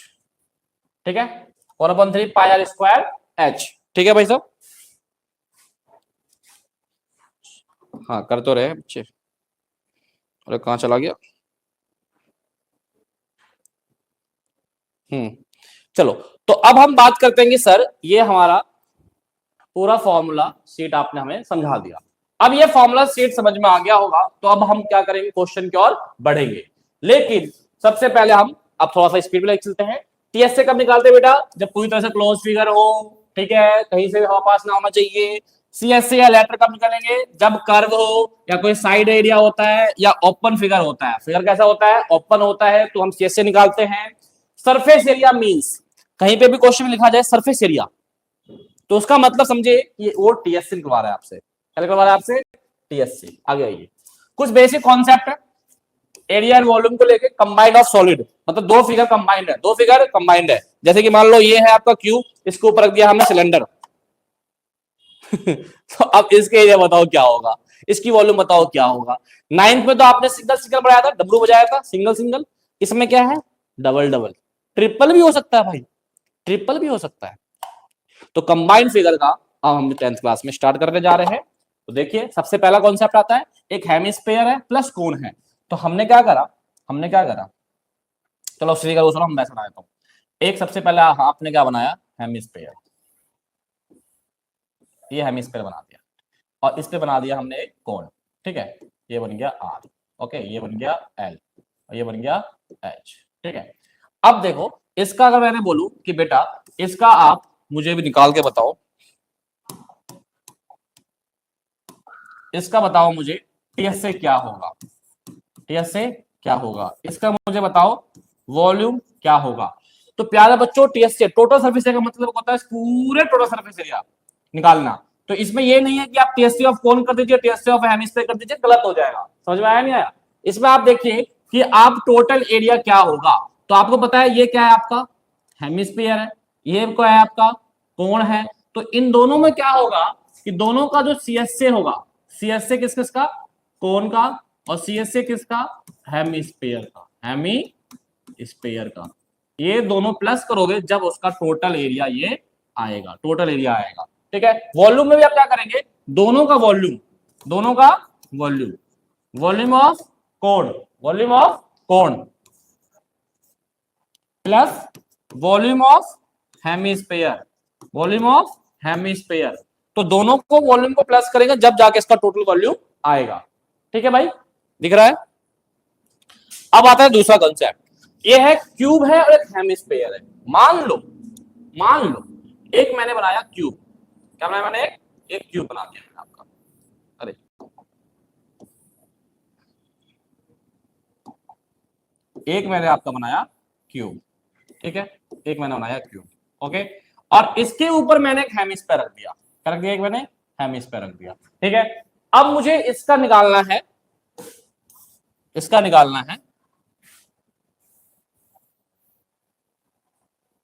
ठीक है, 1/3 पाई आर स्क्वायर एच। ठीक है भाई साहब? हाँ कर तो रहे बच्चे। अरे कहाँ चला गया? चलो, तो अब हम बात करते हैं कि सर ये हमारा पूरा फॉर्मूला सीट आपने हमें समझा दिया। अब ये फॉर्मूला सेट समझ में आ गया होगा, तो अब हम क्या करेंगे, क्वेश्चन की ओर बढ़ेंगे। लेकिन सबसे पहले हम अब थोड़ा सा स्पीड में लेके चलते हैं। टीएसए कब निकालते हैं बेटा, जब पूरी तरह से क्लोज फिगर हो, ठीक है, कहीं से हवा पास ना होना चाहिए। सीएसए या लेटर कब निकालेंगे, जब कर्व हो या कोई साइड एरिया होता है या ओपन फिगर होता है। फिगर कैसा होता है, ओपन होता है, तो हम सीएसए निकालते हैं। सरफेस एरिया मींस कहीं पे भी क्वेश्चन में लिखा जाए सरफेस एरिया, तो उसका मतलब समझे ये वो टीएससी निकलवा रहा है आपसे। क्या निकलवा रहा है आपसे, टीएससी। आगे आइए, कुछ बेसिक कॉन्सेप्ट है एरिया एंड वॉल्यूम को लेके। कंबाइंड ऑफ सॉलिड मतलब दो फिगर कंबाइंड है, दो फिगर कंबाइंड है। जैसे कि मान लो ये है आपका क्यूब, इसके ऊपर रख दिया हमने सिलेंडर तो अब इसके एरिया बताओ क्या होगा, इसकी वॉल्यूम बताओ क्या होगा। नाइन्थ में तो आपने सिंगल सिंगल बनाया था, डब्लू बजाया था, सिंगल सिंगल। इसमें क्या है, डबल डबल, ट्रिपल भी हो सकता है भाई, ट्रिपल भी हो सकता है। तो कंबाइंड फिगर का अब हम 10th क्लास में स्टार्ट करने जा रहे हैं। तो देखिए सबसे पहला कॉन्सेप्ट आता है, एक हेमिस्फीयर है प्लस कोन है। तो हमने क्या करा, चलो सीधी करो, चलो मैं सुना देता हूँ। एक सबसे पहले आपने क्या बनाया, हेमिस्फीयर, ये हेमिस्फीयर बना दिया, और इस पे बना दिया हमने एक कोन, ठीक है। ये बन गया आर, ओके, ये बन गया एल, और ये बन गया एच, ठीक है। अब देखो इसका अगर मैंने बोलूं कि बेटा इसका आप मुझे भी निकाल के बताओ, इसका बताओ मुझे टीएस से क्या होगा, टीएस से क्या होगा, इसका मुझे बताओ वॉल्यूम क्या होगा। तो प्यारे बच्चों टीएस से टोटल सरफेस एरिया का मतलब होता है पूरे टोटल सरफेस एरिया निकालना। तो इसमें ये नहीं है कि आप टीएससी ऑफ कोन कर दीजिए, टीएससी ऑफ हेमिस्फीयर कर दीजिए, गलत हो जाएगा। समझ में आया नहीं आया, इसमें आप देखिए कि आप टोटल एरिया क्या होगा। तो आपको पता है ये क्या है, आपका हेमिस्फीयर है, ये क्या है आपका कोण है। तो इन दोनों में क्या होगा कि दोनों का जो सीएसए होगा, सीएसए किस किसका, कोण का, और सीएसए किसका, हेमिस्फीयर का, हेमिस्फीयर का। ये दोनों प्लस करोगे जब उसका टोटल एरिया ये आएगा, टोटल एरिया आएगा, ठीक है। वॉल्यूम में भी आप क्या करेंगे, दोनों का वॉल्यूम, दोनों का वॉल्यूम, वॉल्यूम ऑफ कोण, वॉल्यूम ऑफ कोण plus volume of hemisphere, volume of hemisphere. तो दोनों को वॉल्यूम को प्लस करेंगे जब जाके इसका टोटल वॉल्यूम आएगा, ठीक है भाई, दिख रहा है। अब आता है दूसरा कंसेप्ट, ये है क्यूब है और एक हेमिस्फीयर है। मान लो एक मैंने बनाया क्यूब, क्या बनाया मैंने, एक क्यूब बना दिया आपका, अरे एक मैंने आपका बनाया क्यूब, ठीक है, एक मैंने बनाया क्यूब, ओके। और इसके ऊपर मैंने एक हेमिस्फीयर रख दिया, क्या रख दिया, एक मैंने हेमिस्फीयर रख दिया, ठीक है। अब मुझे इसका निकालना है, इसका निकालना है,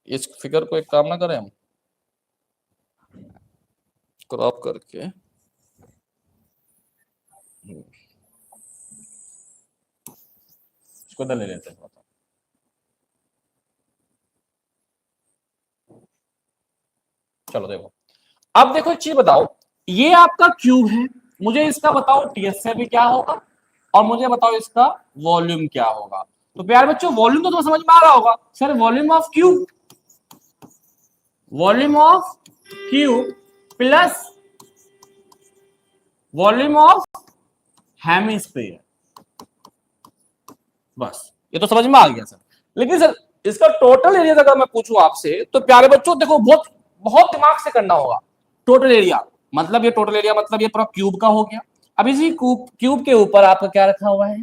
इस फिगर को एक काम ना करें हम, क्रॉप करके इसको इधर ले लेते हैं। चलो देखो, अब देखो एक चीज बताओ, ये आपका क्यूब है, मुझे इसका बताओ टीएसए भी क्या होगा, और मुझे बताओ इसका वॉल्यूम क्या होगा। तो प्यारे बच्चों वॉल्यूम तो समझ में आ रहा होगा, sir volume of cube, volume of cube plus volume of hemisphere, बस ये तो समझ में आ गया सर। लेकिन सर इसका टोटल एरिया अगर मैं पूछूं आपसे, तो प्यारे बच्चों देखो बहुत बहुत दिमाग से करना होगा। टोटल एरिया मतलब ये टोटल एरिया मतलब ये पूरा क्यूब का हो गया। अब इसी क्यूब के ऊपर आपका क्या रखा हुआ है,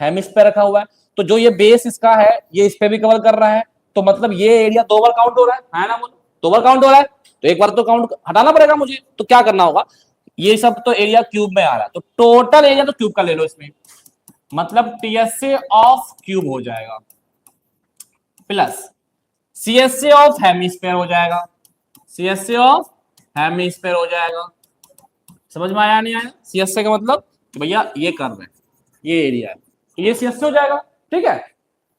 हेमिस्फीयर रखा हुआ है। तो जो ये बेस इसका है ये इस पे भी कवर कर रहा है, तो मतलब ये एरिया दो बार काउंट हो रहा है ना, बोलो दो बार काउंट हो रहा है, तो एक बार तो काउंट हटाना पड़ेगा मुझे। तो क्या करना होगा, ये सब तो एरिया क्यूब में आ रहा है, तो टोटल एरिया तो क्यूब का ले लो इसमें, मतलब टीएसए ऑफ क्यूब हो जाएगा प्लस सीएसए ऑफ हेमिस्फीयर हो जाएगा, सीएसए ऑफ हेमिस्फीयर हो जाएगा। समझ में आया नहीं आया, सीएसए का मतलब कि भैया ये कर्व है, ये एरिया है, तो ये सीएसए हो जाएगा, ठीक है।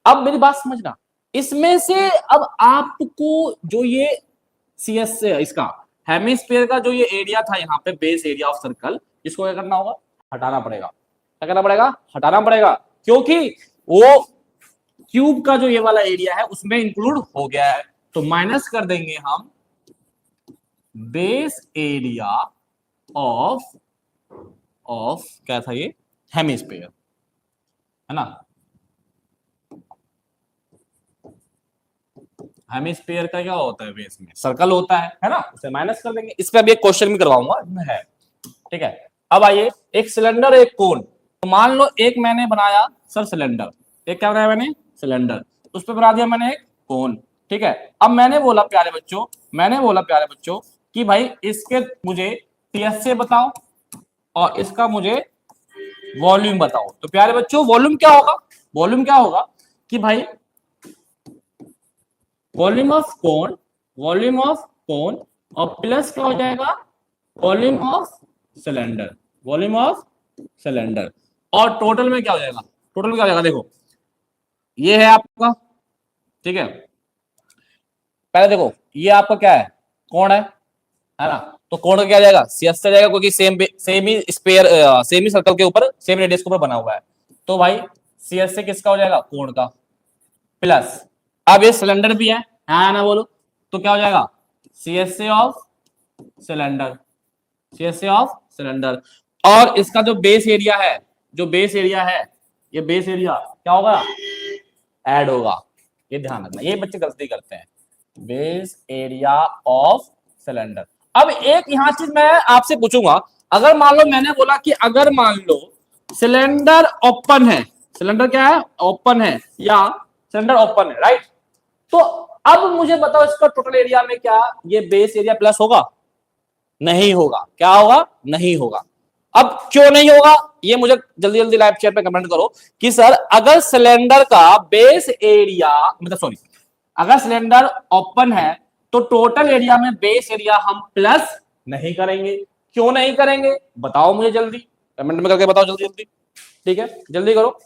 अब मेरी बात समझना, इसमें से अब आपको जो ये सीएसए इसका हेमिस्फीयर का जो ये एरिया था यहाँ पे बेस एरिया ऑफ सर्कल, इसको क्या करना होगा, हटाना पड़ेगा। क्या करना पड़ेगा, हटाना पड़ेगा, क्योंकि वो क्यूब का जो ये वाला एरिया है उसमें इंक्लूड हो गया है। तो माइनस कर देंगे हम बेस एरिया ऑफ ऑफ क्या था ये, हेमिस्फीयर, है ना। हेमिस्फीयर का क्या होता है बेस में, सर्कल होता है ना, उसे माइनस कर देंगे। इस पे अभी एक क्वेश्चन भी करवाऊंगा, इसमें है, ठीक है। अब आइए, एक सिलेंडर एक कोन, तो मान लो एक मैंने बनाया सर सिलेंडर, एक क्या बनाया मैंने सिलेंडर, उस पर बना दिया मैंने एक कोन, ठीक है। अब मैंने बोला प्यारे बच्चों, मैंने बोला प्यारे बच्चों कि भाई इसके मुझे टीएसए बताओ और इसका मुझे वॉल्यूम बताओ। तो प्यारे बच्चों वॉल्यूम क्या होगा, वॉल्यूम क्या होगा कि भाई volume of cone, volume of cone और प्लस क्या हो जाएगा, volume of cylinder, volume of cylinder. और टोटल में क्या हो जाएगा, टोटल में क्या हो जाएगा, देखो ये है आपका, ठीक है। पहले देखो ये आपका क्या है, कोण है ना, तो कोण का क्या जाएगा, सीएस से जाएगा, क्योंकि सेम ही स्पेयर, सेम ही सर्कल के ऊपर, सेम रेडियस के ऊपर बना हुआ है। तो भाई सीएस से किसका हो जाएगा, कोण का, प्लस अब ये सिलेंडर भी है, हाँ ना बोलो, तो क्या हो जाएगा, CSA of cylinder, CSA of cylinder. और इसका जो बेस एरिया है, जो बेस एरिया है, ये बेस एरिया क्या होगा, ऐड होगा। ये ध्यान रखना, ये बच्चे गलती करते हैं, बेस एरिया ऑफ सिलेंडर। अब एक यहां चीज मैं आपसे पूछूंगा, अगर मान लो मैंने बोला कि अगर मान लो सिलेंडर ओपन है, सिलेंडर क्या है, ओपन है, या सिलेंडर ओपन है, राइट, तो अब मुझे बताओ इसका टोटल एरिया में क्या ये बेस एरिया प्लस होगा, नहीं होगा, क्या होगा, नहीं होगा। अब क्यों नहीं होगा, ये मुझे जल्दी जल्दी लाइव चैट पे कमेंट करो कि सर अगर सिलेंडर का बेस एरिया, मतलब सॉरी, अगर सिलेंडर ओपन है तो टोटल एरिया में बेस एरिया हम प्लस नहीं करेंगे, क्यों नहीं करेंगे बताओ मुझे जल्दी, कमेंट में करके बताओ जल्दी जल्दी, ठीक है, जल्दी करो।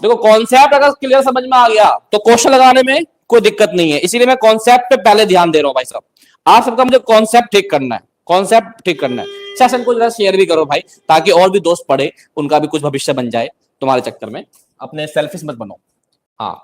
देखो कॉन्सेप्ट अगर क्लियर समझ में आ गया तो क्वेश्चन लगाने में कोई दिक्कत नहीं है, इसीलिए मैं कॉन्सेप्ट पे पहले ध्यान दे रहा हूं भाई साहब। आप सबका मुझे कॉन्सेप्ट ठीक करना है, कॉन्सेप्ट ठीक करना है। सेशन को जरा शेयर भी करो भाई, ताकि और भी दोस्त पढ़े, उनका भी कुछ भविष्य बन जाए तुम्हारे चक्कर में, अपने सेल्फिश मत बनो। हाँ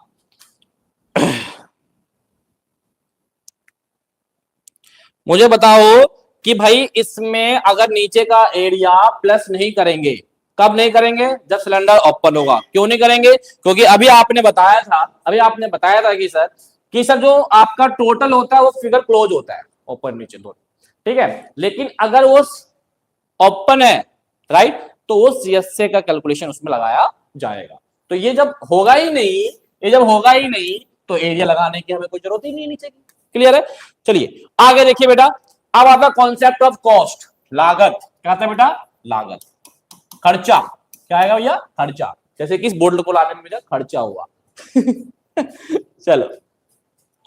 मुझे बताओ कि भाई इसमें अगर नीचे का एरिया प्लस नहीं करेंगे, कब नहीं करेंगे, जब सिलेंडर ओपन होगा। क्यों नहीं करेंगे, क्योंकि अभी आपने बताया था, अभी आपने बताया था कि सर जो आपका टोटल होता है वो फिगर क्लोज होता है, ओपन नीचे दो, ठीक है। लेकिन अगर वो ओपन है, राइट, तो वो सीएसए का कैलकुलेशन उसमें लगाया जाएगा। तो ये जब होगा ही नहीं, ये जब होगा ही नहीं तो एरिया लगाने की हमें कोई जरूरत ही नहीं नीचे की। क्लियर है, चलिए आगे देखिए बेटा। अब आता कॉन्सेप्ट ऑफ कॉस्ट, लागत, क्या आता है बेटा, लागत, खर्चा, क्या आएगा भैया, खर्चा, जैसे कि इस बोर्ड को लाने में मुझे खर्चा हुआ चलो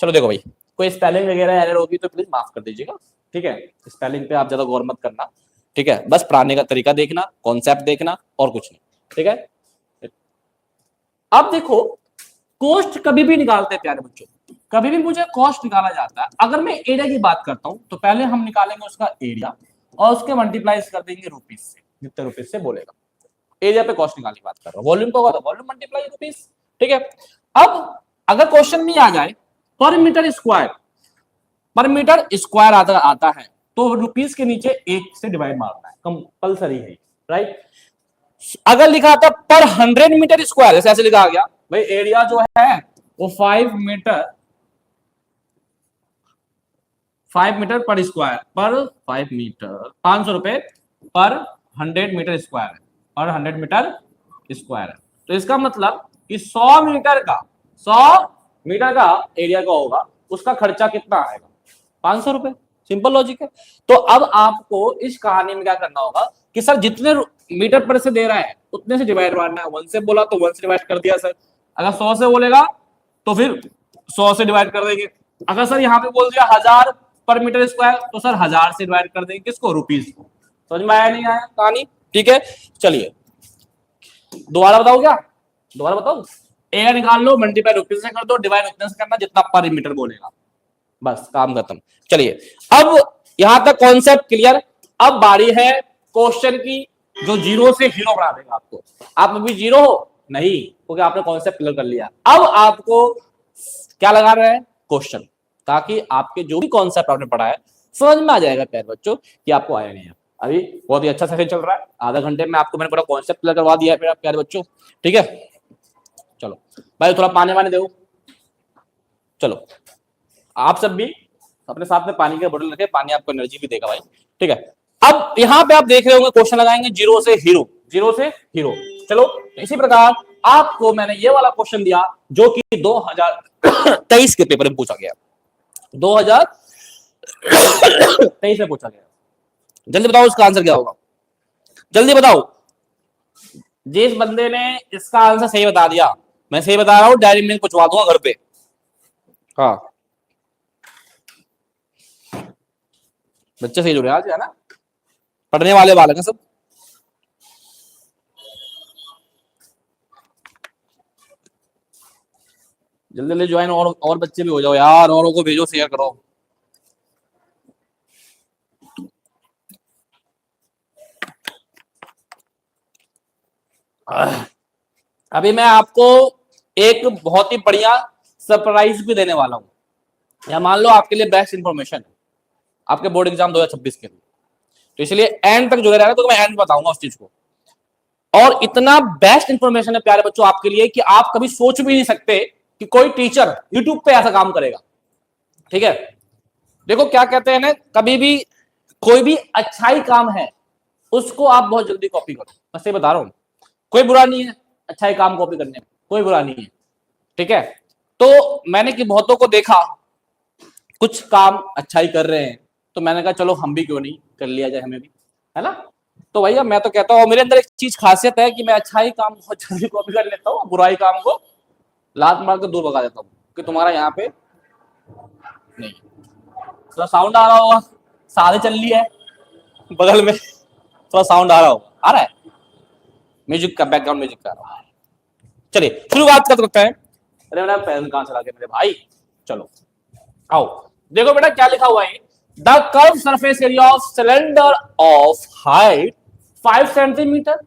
चलो देखो भाई, कोई स्पेलिंग वगैरह एरर होगी तो प्लीज माफ कर दीजिएगा, ठीक है। स्पेलिंग पे आप ज्यादा गौर मत करना, ठीक है, बस पढ़ाने का तरीका देखना, कॉन्सेप्ट देखना और कुछ नहीं, ठीक है। अब देखो कॉस्ट कभी भी निकालते हैं प्यारे बच्चों, कभी भी मुझे कॉस्ट निकाला जाता है, अगर मैं एरिया की बात करता हूं तो पहले हम निकालेंगे उसका एरिया और उसके मल्टीप्लाइज कर देंगे रुपीज से, जितने रुपीज से बोलेगा। एरिया पे कॉस्ट निकालने की बात कर रहा हूं, वॉल्यूम का होगा तो वॉल्यूम मल्टीप्लाई रुपीज, ठीक है। अब अगर क्वेश्चन में आ जाए पर मीटर स्क्वायर, पर मीटर स्क्वायर आता है तो रुपीज के नीचे एक से डिवाइड मारना है, कंपलसरी है, राइट। अगर लिखा था पर 100 मीटर स्क्वायर, जैसे ऐसे लिखा गया भाई एरिया जो है वो 5 मीटर, 5 मीटर पर स्क्वायर, पर 5 मीटर 500 रुपए पर 100 मीटर स्क्वायर है, पर 100 मीटर स्क्वायर है। तो इसका मतलब कि 100 मीटर का, 100 मीटर का एरिया का होगा, उसका खर्चा कितना आएगा, 500 रुपए, सिंपल लॉजिक है। तो अब आपको इस कहानी में क्या करना होगा कि सर जितने मीटर पर से दे रहा है उतने से डिवाइड मारना है। 1 से बोला तो 1 से डिवाइड कर दिया सर, अगर 100 से बोलेगा तो फिर 100 से डिवाइड कर देंगे, अगर सर यहाँ पे बोल दिया 1000 पर मीटर स्क्वायर तो सर 1000 से डिवाइड कर देंगे, किसको, रुपीज को। समझ में आया नहीं आया कहानी, ठीक है। चलिए दोबारा बताओ, क्या दोबारा बताओ, एरिया निकाल लो, मल्टीप्लाई रुपीज से कर दो, डिवाइड उतने से करना जितना पर मीटर बोलेगा, बस काम खत्म। चलिए अब यहां तक कॉन्सेप्ट क्लियर। अब बारी है क्वेश्चन की, जो जीरो से हीरो बना देगा आपको। आप अभी जीरो हो नहीं, क्योंकि आपने कॉन्सेप्ट क्लियर कर लिया। अब आपको क्या लगा रहा है, क्वेश्चन, ताकि आपके जो भी कॉन्सेप्ट आपने पढ़ा है समझ में आ जाएगा प्यारे बच्चों कि आपको आया नहीं है। अभी बहुत ही अच्छा सेशन चल रहा है, आधा घंटे में आपको मैंने पूरा कॉन्सेप्ट क्लियर करवा दिया है फिर आप प्यारे बच्चों। ठीक है, चलो भाई थोड़ा पानी वानी दो। चलो आप सब भी अपने साथ में पानी की बोतल रखें, पानी आपको एनर्जी भी देगा भाई। ठीक है, अब यहाँ पे आप देख रहे होंगे क्वेश्चन लगाएंगे जीरो से हीरो, जीरो से हीरो। चलो इसी प्रकार आपको मैंने ये वाला क्वेश्चन दिया जो कि 2023 के पेपर में पूछा गया, 2023 में पूछा गया। जल्दी बताओ इसका आंसर क्या होगा, जल्दी बताओ। जिस बंदे ने इसका आंसर सही बता दिया, मैं सही बता रहा हूं, डायरी मिल्क पहुंचवा दूंगा घर पे। हाँ बच्चे सही जुड़े आज, है ना, पढ़ने वाले बालक हैं सब। जल्दी जल्दी ज्वाइन, और बच्चे भी हो जाओ यार, औरों को भेजो, शेयर करो। अभी मैं आपको एक बहुत ही बढ़िया सरप्राइज भी देने वाला हूं, या मान लो आपके लिए बेस्ट इंफॉर्मेशन है आपके बोर्ड एग्जाम 2026 के लिए, तो इसलिए एंड तक जुड़े रहना, तो मैं एंड बताऊंगा उस चीज को। और इतना बेस्ट इंफॉर्मेशन है प्यारे बच्चों आपके लिए कि आप कभी सोच भी नहीं सकते कि कोई टीचर यूट्यूब पे ऐसा काम करेगा। ठीक है, देखो क्या कहते हैं ना, कभी भी कोई भी अच्छाई काम है उसको आप बहुत जल्दी कॉपी करो, मैं सही बता रहा हूं, कोई बुरा नहीं है अच्छाई काम कॉपी करने में, कोई बुरा नहीं है। ठीक है, तो मैंने कि बहुतों को देखा कुछ काम अच्छाई कर रहे हैं, तो मैंने कहा चलो हम भी क्यों नहीं कर लिया जाए, हमें भी, है ना। तो भैया मैं तो कहता हूँ मेरे अंदर एक चीज खासियत है कि मैं अच्छाई काम बहुत जल्दी कॉपी कर लेता हूँ, बुराई काम को लात मार के दूर भगा देता हूँ कि तुम्हारा यहाँ पे नहीं। थोड़ा साउंड आ रहा होगा, शादी चल रही है बगल में, थोड़ा साउंड आ रहा होगा, आ रहा है म्यूजिक का, बैकग्राउंड म्यूजिक का आ रहा है। चलिए शुरुआत कर सकते हैं। अरे मेरा पेन कहाँ चला गया मेरे भाई, चलो आओ देखो बेटा क्या लिखा हुआ है, the curve surface area of cylinder of height 5 centimetre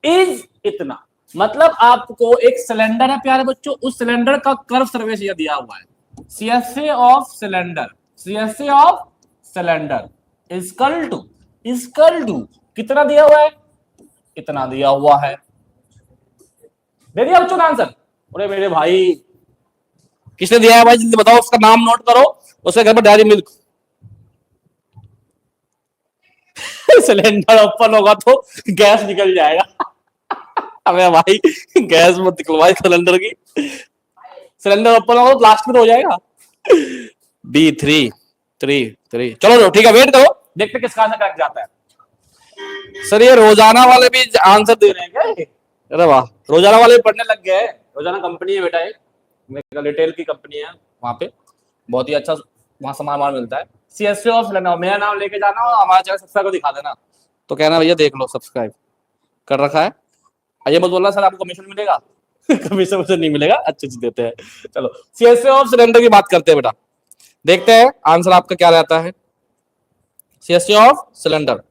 is इतना। मतलब आपको एक सिलेंडर है प्यारे बच्चों, उस सिलेंडर का कर्व सरफेस एरिया दिया हुआ है, CSA of cylinder, CSA of cylinder equal to कितना दिया हुआ है, इतना दिया हुआ है। दे दिया बच्चों का आंसर। अरे मेरे भाई किसने दिया है भाई, जल्दी बताओ, उसका नाम नोट करो, उसके घर पर डायरी मिल्क। सिलेंडर ओपन होगा तो गैस निकल जाएगा। अबे भाई गैस मत निकलवाई सिलेंडर की, सिलेंडर ओपन होगा तो लास्ट में तो हो जाएगा। B3 चलो ठीक है, वेट करो, देखते किसका आंसर करेक्ट जाता है। सर ये रोजाना वाले भी आंसर दे रहे हैं क्या? अरे वाह, रोजाना वाले भी पढ़ने लग गए। रोजाना कंपनी है बेटा, एक रिटेल की कंपनी है, वहां पे बहुत ही अच्छा वहां सामान मिलता है। सीएससी ऑफ सिलेंडर, मेरा नाम लेके जाना और हमारा चैनल सब्सक्राइब को दिखा देना, तो कहना भैया देख लो सब्सक्राइब कर रखा है। ये मत बोलना सर आपको कमीशन मिलेगा। कमीशन वैसे नहीं मिलेगा, अच्छी चीज देते हैं। चलो सीएससी ऑफ सिलेंडर की बात करते हैं बेटा, देखते हैं आंसर आपका क्या रहता है। CSC of cylinder,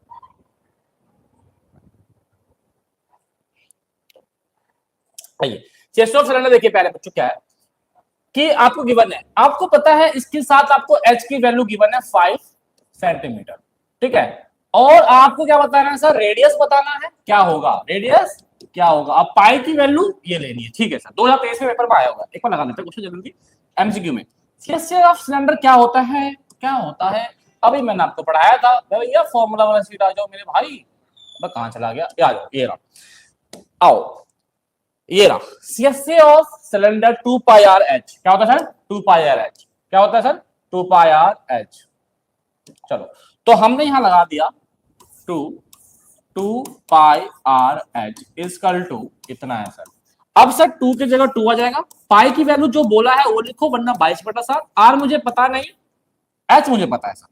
CSC of cylinder देखिए प्यारे बच्चों क्या है कि आपको गिवन है, आपको पता है इसके साथ आपको एच की वैल्यू गिवन है 5 सेंटीमीटर। ठीक है, और आपको क्या बताना है सर, रेडियस बताना है, क्या होगा रेडियस क्या होगा, अब पाई की वैल्यू ये लेनी है। ठीक है सर, 2023 में पेपर में आया होगा, एक बार लगा लेते हैं क्वेश्चन जल्दी एमसीक्यू में। सीएससी ऑफ सिलेंडर क्या होता है, क्या होता है, अभी मैंने आपको पढ़ाया था भैया, फॉर्मूला वाला सीट आ जाओ मेरे भाई, कहां चला गया, ये आ जाओ, ये रहा, आओ ये रहा। CSC of cylinder 2 pi r H, क्या होता है सर, 2 पाई आर एच, क्या होता है सर, 2 पाई आर एच। चलो तो हमने यहां लगा दिया 2 pi r H is equal to इतना है सर। अब सर 2 की जगह 2 आ जाएगा, पाई की वैल्यू जो बोला है वो लिखो, वरना 22/7, आर मुझे पता नहीं, एच मुझे पता है सर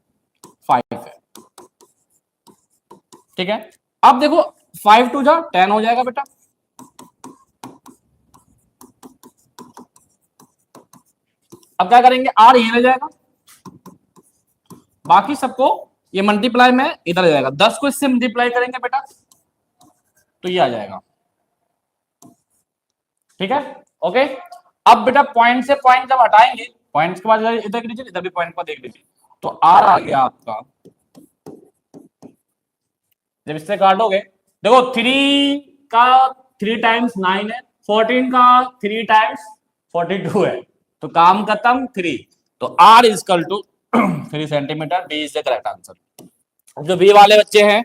5 है। ठीक है, अब देखो 5 2 जा 10 हो जाएगा बेटा, अब क्या करेंगे, आर ये रह जाएगा, बाकी सबको ये मल्टीप्लाई में इधर आ जाएगा, 10 को इससे मल्टीप्लाई करेंगे बेटा तो ये आ जाएगा। ठीक है, ओके। अब बेटा पॉइंट से पॉइंट जब हटाएंगे, पॉइंट के बाद इधर देख लीजिए, इधर भी पॉइंट को देख लीजिए, तो आर आ गया आपका जब इससे काटोगे, देखो 3 का 3 टाइम्स 9 है, 14 का 3 टाइम्स 42 है, तो काम खत्म 3। तो R equal to 3 centimetre, B is the correct answer. जो बी वाले बच्चे हैं,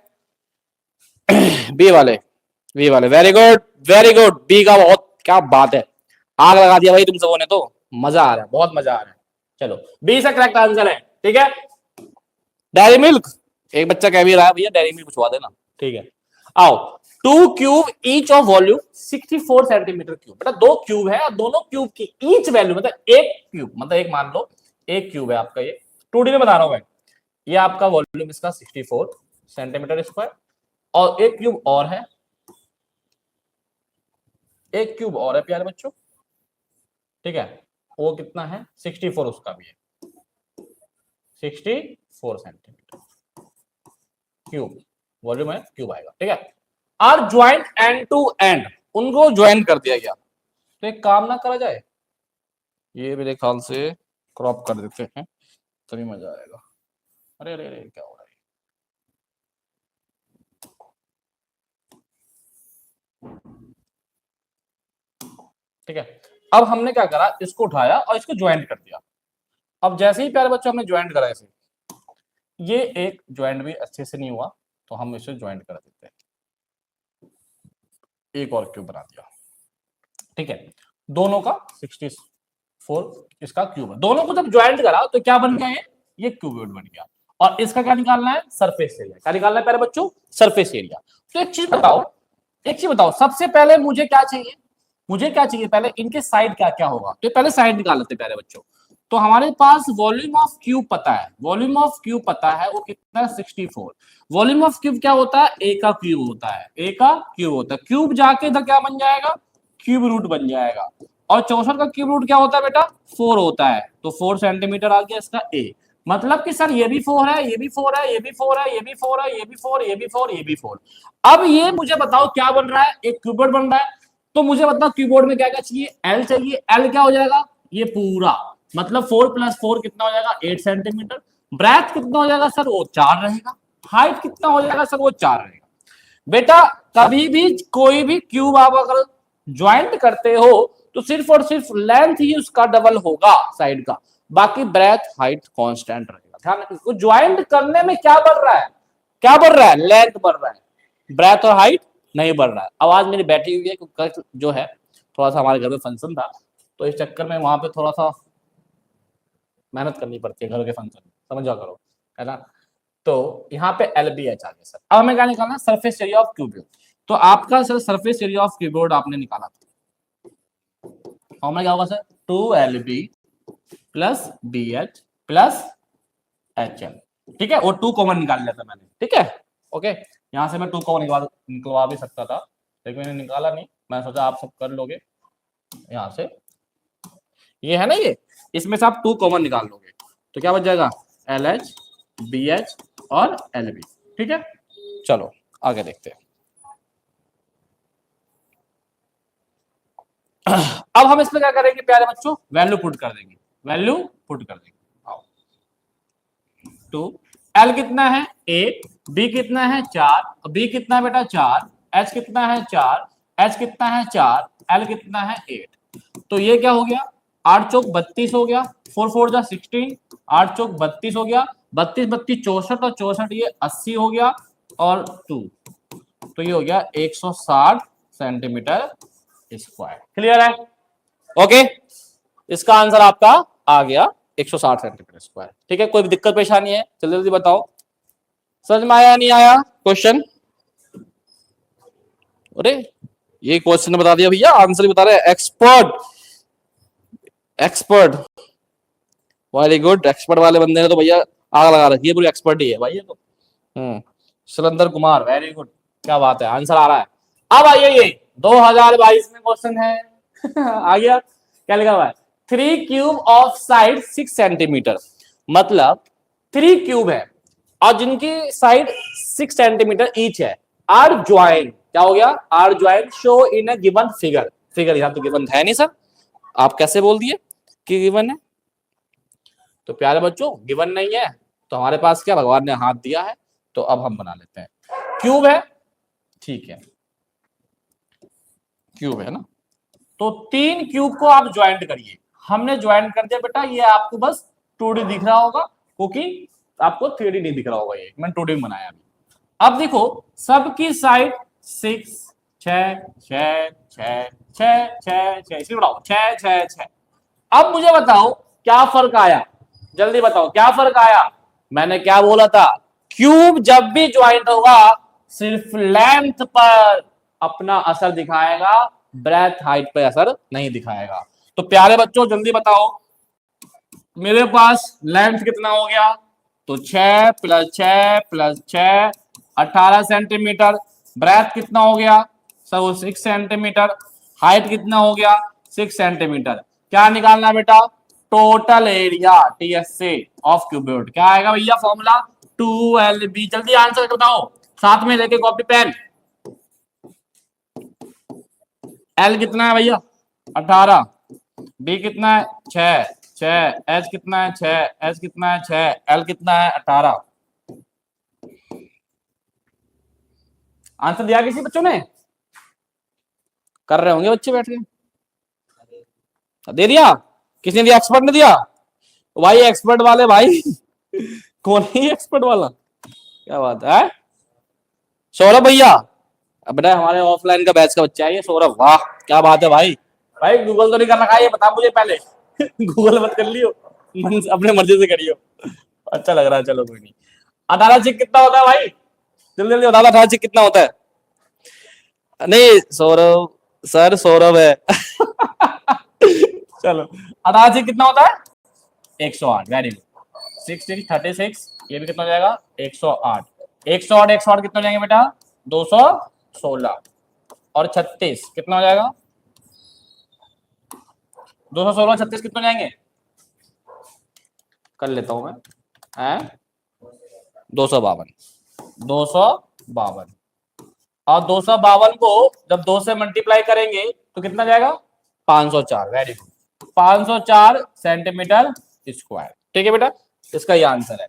बी वाले, बी वाले, very good very good, B का बहुत, क्या बात है, आग लगा दिया भाई तुम सबों ने, तो मजा आ रहा है, बहुत मजा आ रहा है। चलो बी से करेक्ट आंसर है, ठीक है। डेयरी मिल्क, एक बच्चा कह भी रहा है भैया डेयरी मिल्क पूछवा देना, ठीक है। आओ, 2 cube each of volume 64 centimetre cube, बेटा 2 क्यूब है, दोनों क्यूब की ईच वैल्यू, मतलब एक क्यूब, मतलब एक मान लो एक क्यूब है आपका, ये 2D में बता रहा हूं मैं, ये आपका वॉल्यूम इसका 64 सेंटीमीटर स्क्वायर, और एक क्यूब और है, एक क्यूब और है प्यारे बच्चों, ठीक है, वो कितना है 64, उसका भी है 64 सेंटीमीटर क्यूब वॉल्यूम है, क्यूब आएगा, ठीक है। Are joined end to end, उनको ज्वाइन कर दिया गया, तो एक काम ना करा जाए, ये मेरे ख्याल से क्रॉप कर देते हैं तभी मजा आएगा। अरे अरे अरे क्या हो रहा है, ठीक है। अब हमने क्या करा, इसको उठाया और इसको ज्वाइंट कर दिया। अब जैसे ही प्यारे बच्चों हमने ज्वाइंट करा ऐसे, ये एक ज्वाइंट भी अच्छे से नहीं हुआ, तो हम इसे ज्वाइंट कर देते हैं, एक और क्यूब बना दिया, ठीक है। दोनों का 64 इसका क्यूब है, दोनों को जब ज्वाइंट करा तो क्या बन गया, ये क्यूबॉइड बन गया। और इसका क्या निकालना है, सरफेस एरिया, क्या निकालना है प्यारे बच्चों, सरफेस एरिया। तो एक चीज बताओ, एक चीज बताओ, सबसे पहले मुझे क्या चाहिए, मुझे क्या चाहिए पहले, इनके साइड क्या क्या होगा, तो पहले साइड निकाल लेते प्यारे बच्चों। तो हमारे पास वॉल्यूम ऑफ क्यूब पता है, वॉल्यूम ऑफ क्यूब पता है, वो कितना है 64। वॉल्यूम ऑफ क्यूब क्या होता है, ए का क्यूब होता है, ए का क्यूब होता है, क्यूब जाके इधर क्या बन जाएगा, क्यूब रूट बन जाएगा। और 64 का क्यूब रूट क्या होता है बेटा, 4 होता है, तो 4 सेंटीमीटर आ गया इसका ए। मतलब कि सर ये भी 4 है, ये भी 4 है, ये भी 4 है, ये भी 4 है, ये भी 4, ये भी 4, ये भी 4। अब ये मुझे बताओ क्या बन रहा है, एक क्यूबॉइड बन रहा है। तो मुझे बताओ कीबोर्ड में क्या क्या चाहिए, एल चाहिए, एल क्या हो जाएगा, ये पूरा, मतलब 4 + 4 कितना हो जाएगा 8 सेंटीमीटर। ब्रेथ कितना हो जाएगा सर, वो 4 रहेगा। हाइट कितना हो जाएगा सर, वो 4 रहेगा। बेटा कभी भी कोई भी क्यूब आप अगर ज्वाइंट करते हो तो सिर्फ और सिर्फ लेंथ ही उसका डबल होगा साइड का, बाकी ब्रेथ हाइट कांस्टेंट रहेगा। ध्यान रखिए, ज्वाइंट करने में क्या बढ़ रहा है, क्या बढ़ रहा है, लेंथ बढ़ रहा है, ब्रेथ और हाइट नहीं बढ़ रहा है। आवाज मेरी बैठी हुई है क्योंकि जो है थोड़ा सा हमारे घर में फंक्शन था, तो इस चक्कर में वहां पे थोड़ा सा मेहनत करनी पड़ती है घर के फंक्शन, समझा करो, है ना। तो यहाँ पे एल बी एच आ गया सर। अब हमें क्या निकालना, सरफेस एरिया ऑफ क्यूबोर्ड। तो आपका sir surface area of cuboid आपने निकाला था, फॉर्मूला क्या होगा sir, 2LB plus BH plus HL, ठीक है। वो 2 कॉमन निकाल लिया था मैंने, ठीक है, ओके। यहाँ से मैं 2 कॉमन निकलवा भी सकता था, लेकिन मैंने निकाला नहीं, मैं सोचा आप सब कर लोगे। यहाँ से ये है ना, ये इसमें से आप 2 कॉमन निकाल लोगे, तो क्या बच जाएगा, LH BH और LB, ठीक है। चलो आगे देखते हैं। अब हम इसमें क्या करेंगे प्यारे बच्चों, वैल्यू पुट कर देंगे, वैल्यू पुट कर देंगे। आओ, 2 L कितना है 8, B कितना है 4, B कितना है बेटा 4, H कितना है 4, H कितना है 4, L कितना है 8। तो ये क्या हो गया, 8 चौक 32 हो गया, 4 4 जा 16, 8 चौक 32 हो गया, 32 32 64, और 64 ये 80 हो गया, और 2, तो ये हो गया 160 सेंटीमीटर स्क्वायर। क्लियर है, ओके। इसका आंसर आपका आ गया 160 सेंटीमीटर स्क्वायर, ठीक है। कोई भी दिक्कत परेशानी है, जल्दी जल्दी बताओ, समझ में आया नहीं आया क्वेश्चन। अरे ये क्वेश्चन बता दिया भैया, आंसर ही बता रहे, expert expert, very good. Expert वाले बंदे ने तो भैया आग लगा रखी है, पूरी एक्सपर्ट ही है भाई ये तो। सुरेंद्र कुमार, वेरी गुड, क्या बात है, आंसर आ रहा है। अब आइए, ये 2022 में क्वेश्चन है आ गया, क्या लिखा हुआ है, 3 क्यूब ऑफ साइड 6 सेंटीमीटर, मतलब 3 क्यूब है और जिनकी साइड 6 सेंटीमीटर ईच है, आर ज्वाइंट, क्या हो गया, are joined shown in a given figure. Figure यहाँ तो गिवन है नहीं सर, आप कैसे बोल दिए कि गिवन है, तो प्यारे बच्चों गिवन नहीं है, तो हमारे पास क्या, भगवान ने हाथ दिया है, तो अब हम बना लेते हैं। क्यूब है, ठीक है, क्यूब है ना। तो 3 क्यूब को आप ज्वाइंट करिए। हमने ज्वाइंट कर दिया बेटा, ये आपको बस 2D दिख रहा होगा क्योंकि आपको 3D नहीं दिख रहा होगा, ये मैंने 2D में बनाया अभी। अब देखो सबकी साइड 6 6 6 6 6 6 6 इसलिए बढ़ाओ 6 6 6। अब मुझे बताओ क्या फर्क आया, जल्दी बताओ क्या फर्क आया। मैंने क्या बोला था, क्यूब जब भी ज्वाइंट होगा सिर्फ लेंथ पर अपना असर दिखाएगा, ब्रेथ हाइट पर असर नहीं दिखाएगा। तो प्यारे बच्चों जल्दी बताओ, मेरे पास लेंथ कितना हो गया, तो 6 + 6 + 6 18 सेंटीमीटर। ब्रेथ कितना हो गया सब 6 सेंटीमीटर। हाइट कितना हो गया 6 सेंटीमीटर। क्या निकालना बेटा, total area TSA of cuboid क्या आएगा भैया फॉर्मूला 2LB। जल्दी आंसर बताओ, साथ में लेके कॉपी पेन। एल कितना है भैया 18, बी कितना है 6 6, एच कितना है 6, एच कितना है 6, एल कितना है 18। आंसर दिया किसी बच्चों ने, कर रहे होंगे बच्चे बैठ के, दे दिया किसने दिया, एक्सपर्ट ने दिया भाई, एक्सपर्ट वाले भाई कौन है एक्सपर्ट वाला, क्या बात है सौरभ भैया। अब बेटा हमारे ऑफलाइन का बैच का बच्चा है ये सौरभ, वाह क्या बात है भाई। भाई गूगल तो नहीं कर रखा है ये बता मुझे पहले गूगल मत कर लियो, अपने मर्जी से करियो। अच्छा लग रहा है, चलो कोई नहीं। 18 चिक कितना होता है भाई, जल्दी जल्दी बता, 18 चिक कितना होता है। नहीं सौरभ सर, सौरभ है चलो 18 चिक कितना होता है 108, वेरी गुड। 6 6 36, ये भी कितना हो जाएगा 108। 108 108 कितना हो जाएंगे बेटा 216, और 36 कितना हो जाएगा 216 36 कितना हो जाएंगे, कर लेता हूं मैं, है 252 252। और 252 को जब 2 से मल्टीप्लाई करेंगे तो कितना जाएगा 504, वेरी गुड 504 सेंटीमीटर स्क्वायर। ठीक है बेटा, इसका ये आंसर है।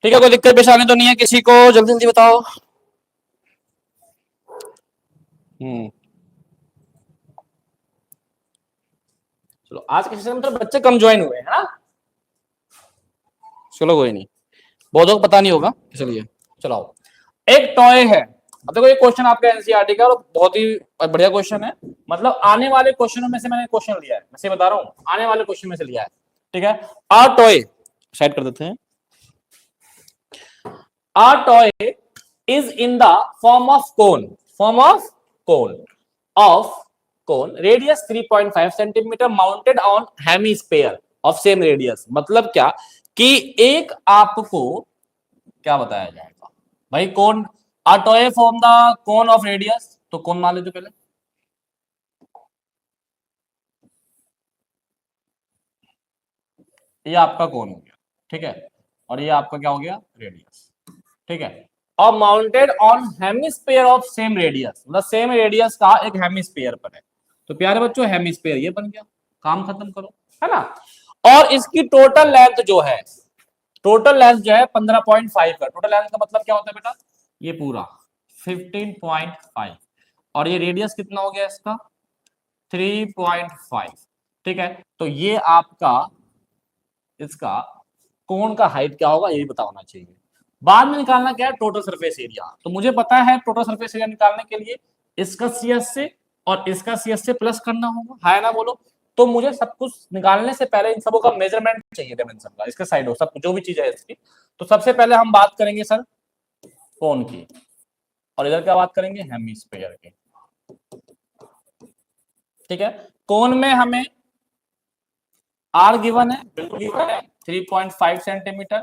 ठीक है, कोई दिक्कत परेशानी तो नहीं है किसी को, जल्दी जल्दी बताओ। चलो आज के सेशन में तो बच्चे कम ज्वाइन हुए हैं ना, चलो कोई नहीं, बहुतों को पता नहीं होगा इसलिए। चलो एक टॉय है, अब देखो ये क्वेश्चन आपका एनसीईआरटी का और बहुत ही बढ़िया क्वेश्चन है, मतलब आने वाले क्वेश्चनों में से मैंने क्वेश्चन लिया है, मैं से बता रहा हूँ आने वाले क्वेश्चन में से लिया है। ठीक है, आ टॉय साइड कर देते हैं। A toy is in the form of cone, form of cone of cone radius 3.5 centimetre mounted on hemisphere of same radius. मतलब क्या कि एक आपको क्या बताया जाएगा भाई, कोन a toy form the cone of radius, तो कौन मान लेते पहले, ये आपका कोन हो गया, ठीक है, और ये आपका क्या हो गया रेडियस। ठीक है, और mounted on hemisphere of same radius, मतलब सेम रेडियस का एक हेमिस्फीयर पर है। तो प्यारे बच्चों हेमिस्फीयर ये बन गया, काम खत्म करो, है ना। और इसकी टोटल लेंथ जो है, टोटल लेंथ जो है 15.5 का, टोटल लेंथ का मतलब क्या होता है बेटा, ये पूरा 15.5, और ये रेडियस कितना हो गया इसका 3.5। ठीक है, तो ये आपका इसका कोण का हाइट क्या होगा ये भी पता होना चाहिए। बाद में निकालना क्या है टोटल सरफेस एरिया, तो मुझे पता है टोटल सरफेस एरिया निकालने के लिए इसका सीएस से और इसका सीएस से प्लस करना होगा, है ना बोलो। तो मुझे सब कुछ निकालने से पहले इन सबों का मेजरमेंट चाहिए, डायमेंशन का, इसके साइड हो सब जो भी चीज है इसकी। तो सबसे पहले हम बात करेंगे सर कोण की, और इधर क्या बात करेंगे हेमिस्फीयर की। ठीक है, कोण में हमें आर गिवन है, बिल्कुल गिवन है 3.5 सेंटीमीटर।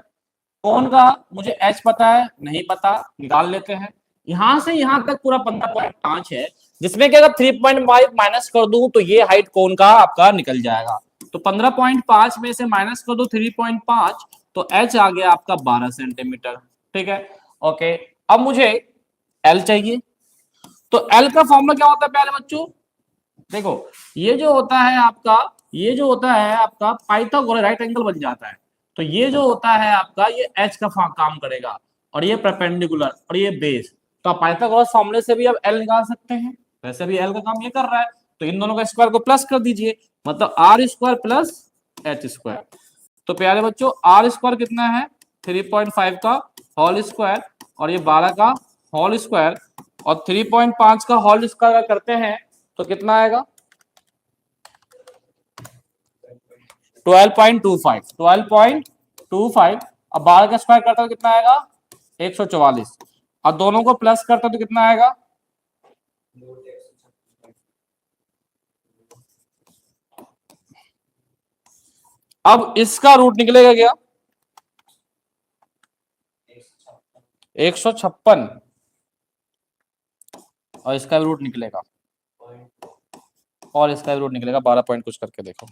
कोण का मुझे एच पता है, नहीं पता, निकाल लेते हैं। यहां से यहां तक पूरा 15.5 है, जिसमें कि अगर 3.5 माइनस कर दूं तो ये हाइट कोण का आपका निकल जाएगा। तो 15.5 में से माइनस कर दो 3.5, तो एच आ गया आपका 12 सेंटीमीटर। ठीक है, ओके। अब मुझे एल चाहिए, तो एल का फॉर्मूला क्या होता है पहले बच्चों, देखो ये जो होता है आपका, ये जो होता है आपका पाइथागोरस राइट एंगल बन जाता है। तो ये जो होता है आपका ये एच का काम करेगा, और ये परपेंडिकुलर और ये बेस, तो आप पाइथागोरस फॉर्मूले से भी अब एल निकाल सकते हैं, वैसे भी एल का काम ये कर रहा है, तो इन दोनों का स्क्वायर को प्लस कर दीजिए, मतलब R square plus H square. तो प्यारे बच्चों आर स्क्वायर कितना है 3.5 का होल स्क्वायर और ये 12 का होल स्क्वायर और 3.5 का होल स्क्वायर करते हैं तो कितना आएगा 12.25। अब 12 का स्क्वायर करता तो कितना आएगा 144 और दोनों को प्लस करता तो कितना आएगा अब इसका रूट निकलेगा क्या 156 और इसका भी रूट निकलेगा और इसका भी रूट निकलेगा 12 पॉइंट कुछ करके देखो।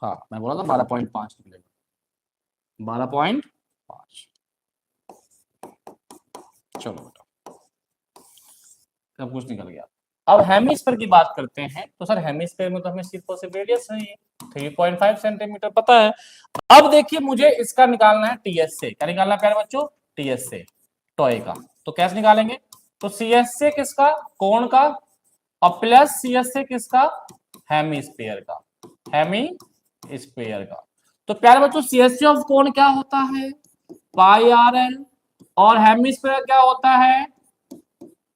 हाँ मैं बोला था 12.5 निकलेगा 12.5। चलो बेटा सब कुछ निकल गया। अब हेमिस्फीयर की बात करते हैं तो सर हेमिस्फीयर में तो हमें सिर्फ और सिर्फ रेडियस है 3.5 सेंटीमीटर पता है। अब देखिए मुझे इसका निकालना है टीएस से, क्या निकालना है प्यारे बच्चों टीएस से टॉय का। तो कैसे निकालेंगे तो सीएस से किसका कोण का और प्लस सीएस से किसका हेमिस्फीयर का हेमिस्फीयर का। तो प्यारे बच्चों सीएस ऑफ कोण क्या होता है पाई आर एल और हेमिस्फीयर क्या होता है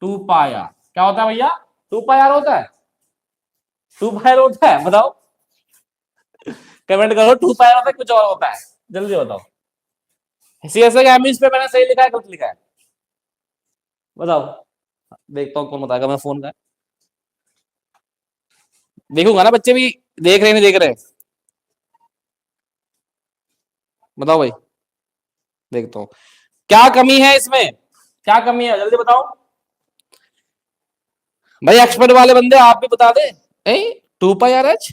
2 पाई आर। क्या होता है भैया 2 पाई आर होता है 2 पाई आर होता है बताओ कमेंट करो 2 पाई आर होता है कुछ और होता है जल्दी बताओ। सीएस का हेमिस्फीयर मैंने सही लिखा है गलत लिखा है बताओ देखता हूँ कौन बताएगा मैं फोन का देखूंगा ना बच्चे भी देख रहे नहीं देख रहे बताओ भाई देखता हूँ क्या कमी है इसमें क्या कमी है जल्दी बताओ भाई एक्सपर्ट वाले बंदे आप भी बता दे 2 पाई आर एच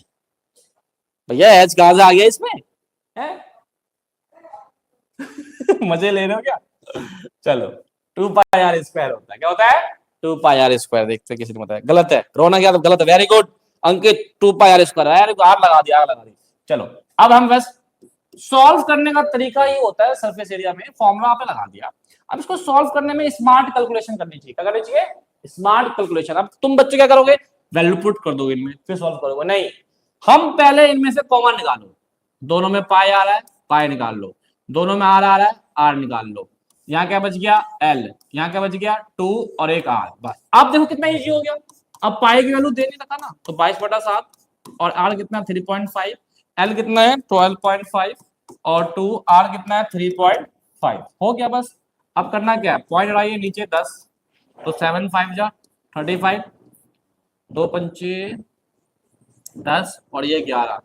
भैया एच कहां से आ गया इसमें है? मजे ले रहे हो क्या चलो 2 पाई आर स्क्वायर होता है क्या होता है 2 पाई आर स्क्वायर देखते किसी ने बताया गलत है रोना क्या तो गलत है very good Ankit 2 pi are square R लगा दिया चलो अब हम बस सॉल्व करने का तरीका ये होता है सरफेस एरिया में फॉर्मूला पे लगा दिया। अब इसको सॉल्व करने में स्मार्ट कैलकुलेशन करनी चाहिए क्या करनी चाहिए स्मार्ट कैलकुलेशन। अब तुम बच्चे क्या करोगे वैल्यू पुट कर दोगे इनमें फिर सॉल्व करोगे नहीं हम पहले इनमें से कॉमन निकालो दोनों में पाई आ रहा है पाई निकाल लो दोनों में आर आ रहा है आर निकाल लो यहाँ क्या बच गया एल यहाँ क्या बच गया 2 और एक आर बस। आप देखो कितना इजी हो गया अब पाई की वैल्यू देनी था ना तो 22/7 और आर कितना 3.5 एल कितना है 12.5 और 2 आर कितना है 3.5 हो गया बस। अब करना क्या है पॉइंट लगाइए नीचे 10 तो 7 5 जा 35 2 पंचे 10 और ये 11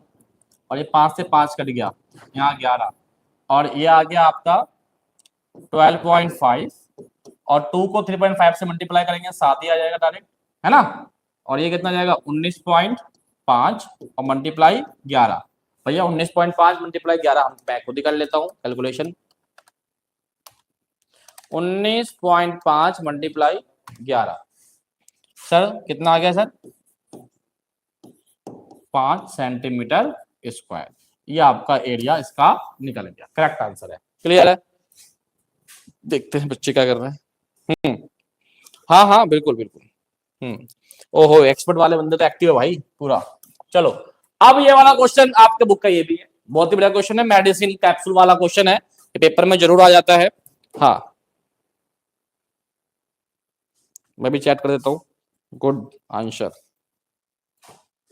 और ये 5 से 5 कट गया यहाँ 11 और ये आ गया आपका 12.5 और 2 को 3.5 से मल्टीप्लाई करेंगे 7 ही आ जाएगा डायरेक्ट है ना और ये कितना जाएगा 19.5 और मल्टीप्लाई 11 भैया 19.5 मल्टीप्लाई 11 हम मैं खुद ही कर लेता हूँ कैलकुलेशन 19.5 मल्टीप्लाई 11 सर कितना आ गया सर 5 सेंटीमीटर स्क्वायर ये आपका एरिया इसका निकल गया करेक्ट आंसर है। क्लियर है देखते हैं बच्चे क्या कर रहे हैं। हाँ हाँ बिल्कुल बिल्कुल ओहो एक्सपर्ट वाले बंदे तो एक्टिव है भाई पूरा। चलो अब ये वाला क्वेश्चन आपके बुक का ये भी है बहुत ही बड़ा क्वेश्चन है मेडिसिन कैप्सूल वाला क्वेश्चन है ये पेपर में जरूर आ जाता है। हाँ मैं भी चैट कर देता हूँ गुड आंसर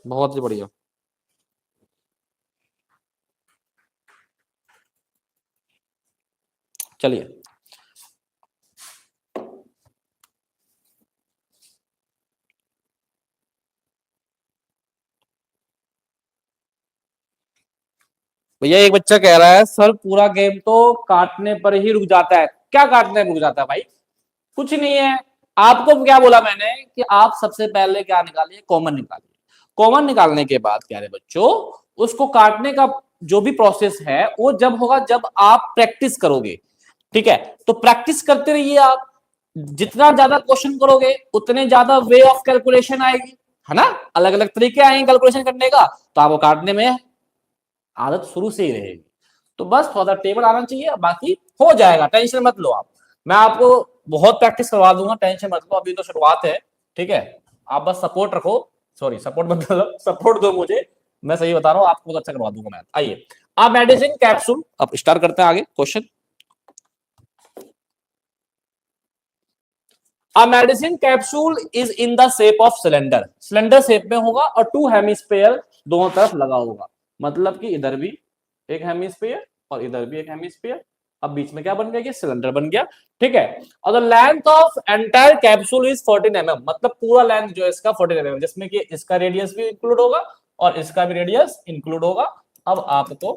बहुत ही बढ़िया। चलिए भैया एक बच्चा कह रहा है सर पूरा गेम तो काटने पर ही रुक जाता है क्या काटने पर रुक जाता है भाई कुछ नहीं है आपको क्या बोला मैंने कि आप सबसे पहले क्या निकालिए कॉमन निकालिए कॉमन निकालने के बाद क्या है बच्चों उसको काटने का जो भी प्रोसेस है वो जब होगा जब आप प्रैक्टिस करोगे ठीक है। तो प्रैक्टिस करते रहिए आप जितना ज्यादा क्वेश्चन करोगे उतने ज्यादा वे ऑफ कैलकुलेशन आएगी है ना अलग अलग तरीके आएंगे कैलकुलेशन करने का तो आपको काटने में आदत शुरू से ही रहेगी। तो बस थोड़ा टेबल आना चाहिए बाकी हो जाएगा टेंशन मत लो आप मैं आपको बहुत प्रैक्टिस करवा दूंगा, टेंशन मत लो, अभी तो शुरुआत है, ठीक है। आप बस सपोर्ट रखो, सॉरी सपोर्ट मतलब सपोर्ट दो मुझे, मैं सही बता रहा हूँ, आपको बहुत अच्छा करवा दूंगा मैं। आइए, अब मेडिसिन कैप्सूल, अब स्टार्ट करते हैं आगे question. A medicine capsule is in the shape of cylinder, cylinder shape में होगा और टू हेमिस्फीयर दोनों तरफ लगा होगा, मतलब कि इधर भी एक हेमिस्फीयर और इधर भी एक हेमिस्फीयर। अब बीच में क्या बन गया, ये सिलेंडर बन गया, ठीक है। और the length of entire capsule is 14 mm, मतलब पूरा लेंथ जो है इसका 14 mm, जिसमें कि इसका रेडियस भी इंक्लूड होगा और इसका भी रेडियस इंक्लूड होगा। अब आपको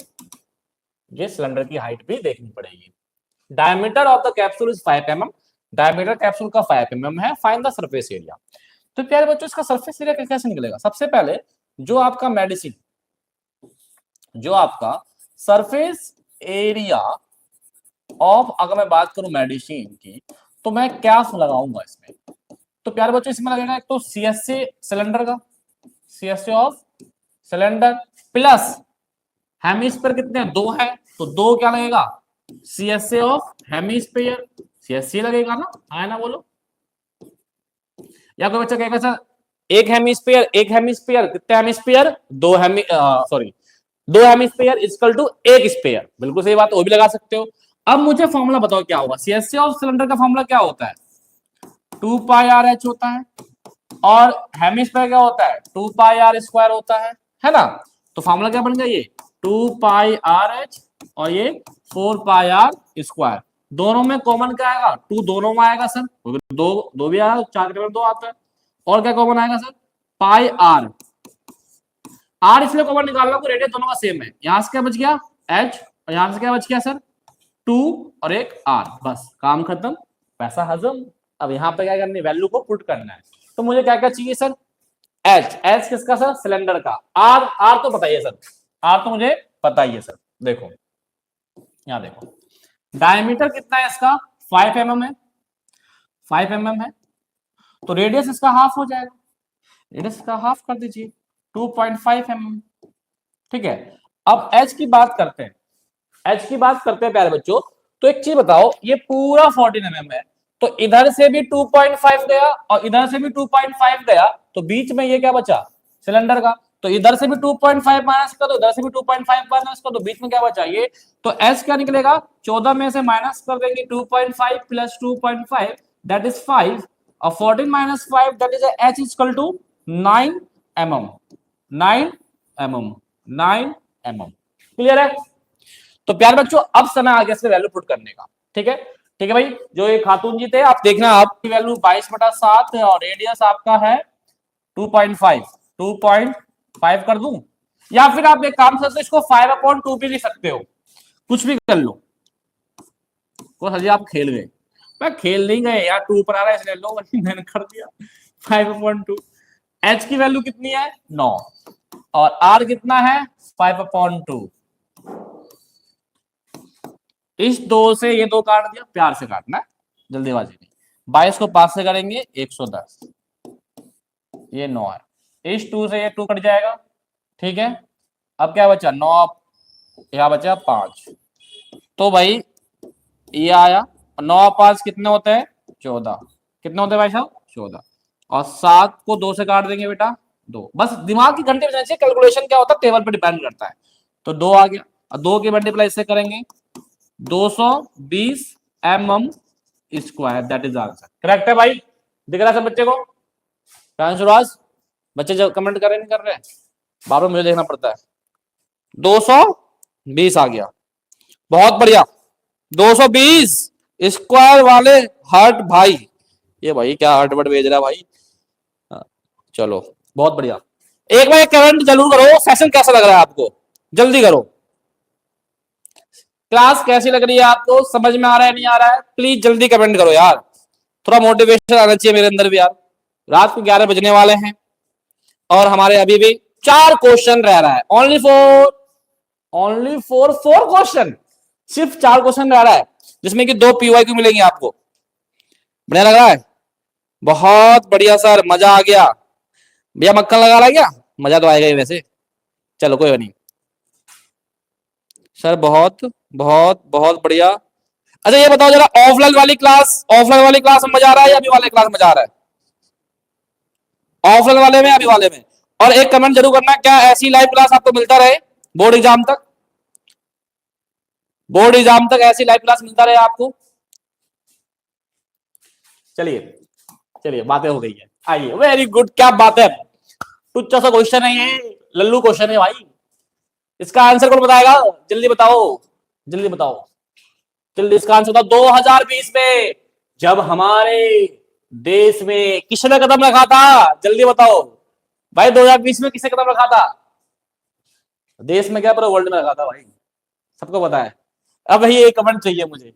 ये सिलेंडर की हाइट भी देखनी पड़ेगी। Diameter of the capsule is 5 mm, diameter capsule का 5 mm है। Find the surface area. तो प्यारे बच्चों, इसका सरफेस एरिया कैसे निकलेगा? सबसे पहले जो आपका मेडिसिन, जो आपका सरफेस एरिया ऑफ, अगर मैं बात करूं मेडिसिन की, तो मैं क्या लगाऊंगा इसमें? तो प्यारे बच्चों, इसमें लगेगा एक तो सीएससी सिलेंडर का, CSC of cylinder, plus hemisphere कितने हैं, 2 है, तो 2 क्या लगेगा, सीएससी ऑफ हेमिस्फीयर, सीएससी लगेगा ना, है ना, बोलो। या कोई बच्चा कहेगा सर एक हेमिस्फीयर, एक हेमिस्फीयर कितने hemisphere, 2 hemi sorry 2 hemisphere equal to 1 sphere, बिल्कुल सही बात, वो भी लगा सकते हो। अब मुझे फॉर्मूला बताओ क्या होगा, सीएससी ऑफ सिलेंडर का फॉर्मूला क्या होता है, 2 पाई आर एच होता है, और हेमिस्फीयर क्या होता है, 2 पाई आर स्क्वायर होता है ना। तो फॉर्मूला क्या बन गया, ये 2 पाई आर एच और ये 4 पाई आर स्क्वायर। दोनों में कॉमन क्या आएगा, 2 दोनों में आएगा सर, दो दो भी आएगा, 4 के 2 आता है। और क्या कॉमन आएगा सर, पाई आर, आर इसलिए कॉमन निकालना, रेडियस दोनों का सेम है। यहां से क्या बच गया, एच, और यहां से क्या बच गया सर, 2 और एक आर, बस काम खत्म, पैसा हजम। अब यहाँ पे क्या करनी, वैल्यू को पुट करना है। तो मुझे क्या क्या चाहिए सर, एच, एच किसका सर, सिलेंडर का, आर, आर तो बताइए सर, आर तो मुझे बताइए सर। देखो यहां देखो, डायमीटर कितना है इसका, 5 mm है, 5 mm है, तो रेडियस इसका हाफ हो जाएगा, रेडियस का हाफ कर दीजिए, 2.5 mm, ठीक है। अब एच की बात करते हैं, एच की बात करते हैं प्यारे बच्चों। तो एक चीज बताओ, ये पूरा 14 mm है, तो इधर से भी 2.5 गया और इधर से भी 2.5 गया, तो बीच में ये क्या बचा, सिलेंडर का। तो इधर से भी 2.5 माइनस कर दो, इधर से भी 2.5 माइनस कर दो, बीच में क्या बचा ये, तो एच क्या निकलेगा, 14 में से माइनस कर देंगे 2.5 प्लस 2.5 दैट इज 5, और 14 minus 5 that is H equal to 9 mm, 9 mm, 9 mm। Clear है? तो प्यार बच्चों, अब समय आ गया इसमें वैल्यू पुट करने का, ठीक है, ठीक है भाई। जो ये खातून जी थे, आप देखना, आपकी वैल्यू 22/7 है और रेडियस आपका है 2.5, 2.5 कर दूं, या फिर आप एक काम कर सकते हो, इसको 5/2 भी लिख सकते हो, कुछ भी कर लो। को सर जी आप खेल गए, मैं खेल नहीं गए यार, 2 पर आ रहा है इसलिए लो, मैंने कर दिया 5/2। एच की वैल्यू कितनी है, 9, और आर कितना है, 5/2। इस 2 से ये 2 काट दिया, प्यार से काटना, जल्दीबाजी नहीं। 22 को 5 से करेंगे 110, ये 9 है। इस 2 से ये 2 कट जाएगा, ठीक है। अब क्या बचा, 9, यहाँ बचा 5, तो भाई ये आया, 9 5 कितने होते हैं, 14, कितने होते हैं भाई साहब, 14, और 7 को 2 से काट देंगे बेटा, 2, बस दिमाग की घंटे बजाने से, कैलकुलेशन क्या होता है टेबल पे डिपेंड करता है। तो 2 आ गया, और 2 की मल्टीप्लाई इससे करेंगे 220 mm square, that is answer. Correct है भाई, दिख रहा है सब बच्चे को, शुरुआत बच्चे जो कमेंट कर रहे नहीं कर रहे, बार बार मुझे देखना पड़ता है। 220 आ गया, बहुत बढ़िया, 220 स्क्वायर वाले हार्ट भाई, ये भाई क्या हार्ट वर्ट भेज रहा है भाई, चलो बहुत बढ़िया। एक बार कमेंट जरूर करो, सेशन कैसा लग रहा है आपको, जल्दी करो। क्लास कैसी लग रही है आपको, समझ में आ रहा है नहीं आ रहा है, प्लीज जल्दी कमेंट करो यार, थोड़ा मोटिवेशन आना चाहिए मेरे अंदर भी यार। रात को 11 बजने वाले हैं और हमारे अभी भी 4 क्वेश्चन रह रहा है, ओनली फोर क्वेश्चन, सिर्फ 4 क्वेश्चन रह रहा है, जिसमें कि 2 PYQ मिलेंगे आपको। बढ़िया लग रहा है, बहुत बढ़िया सर, मजा आ गया भैया, मक्खन लगा रहा है क्या, मजा तो आएगा ही वैसे, चलो कोई नहीं सर, बहुत बहुत बहुत बढ़िया। अच्छा ये बताओ जरा, ऑफलाइन वाली क्लास में मजा आ रहा है या अभी वाले क्लास में मजा आ रहा है? ऑफलाइन वाले में, अभी वाले में? और एक कमेंट जरूर करना, क्या ऐसी लाइव क्लास आपको मिलता रहे बोर्ड एग्जाम तक? बोर्ड एग्जाम तक ऐसी लाइव क्लास मिलता रहे आपको? चलिए चलिए, बातें हो गई है, आइए, वेरी गुड, क्या बात है। टुच्चा सा क्वेश्चन है ये, लल्लू क्वेश्चन है भाई। इसका आंसर कौन बताएगा? जल्दी बताओ, जल्दी बताओ, जल्दी इसका आंसर बताओ। 2020 में जब हमारे देश में किसने कदम रखा था? जल्दी बताओ भाई, 2020 में किसने कदम रखा था? देश में क्या, पूरे वर्ल्ड में रखा था भाई, सबको पता है। अब भाई एक कमेंट चाहिए मुझे।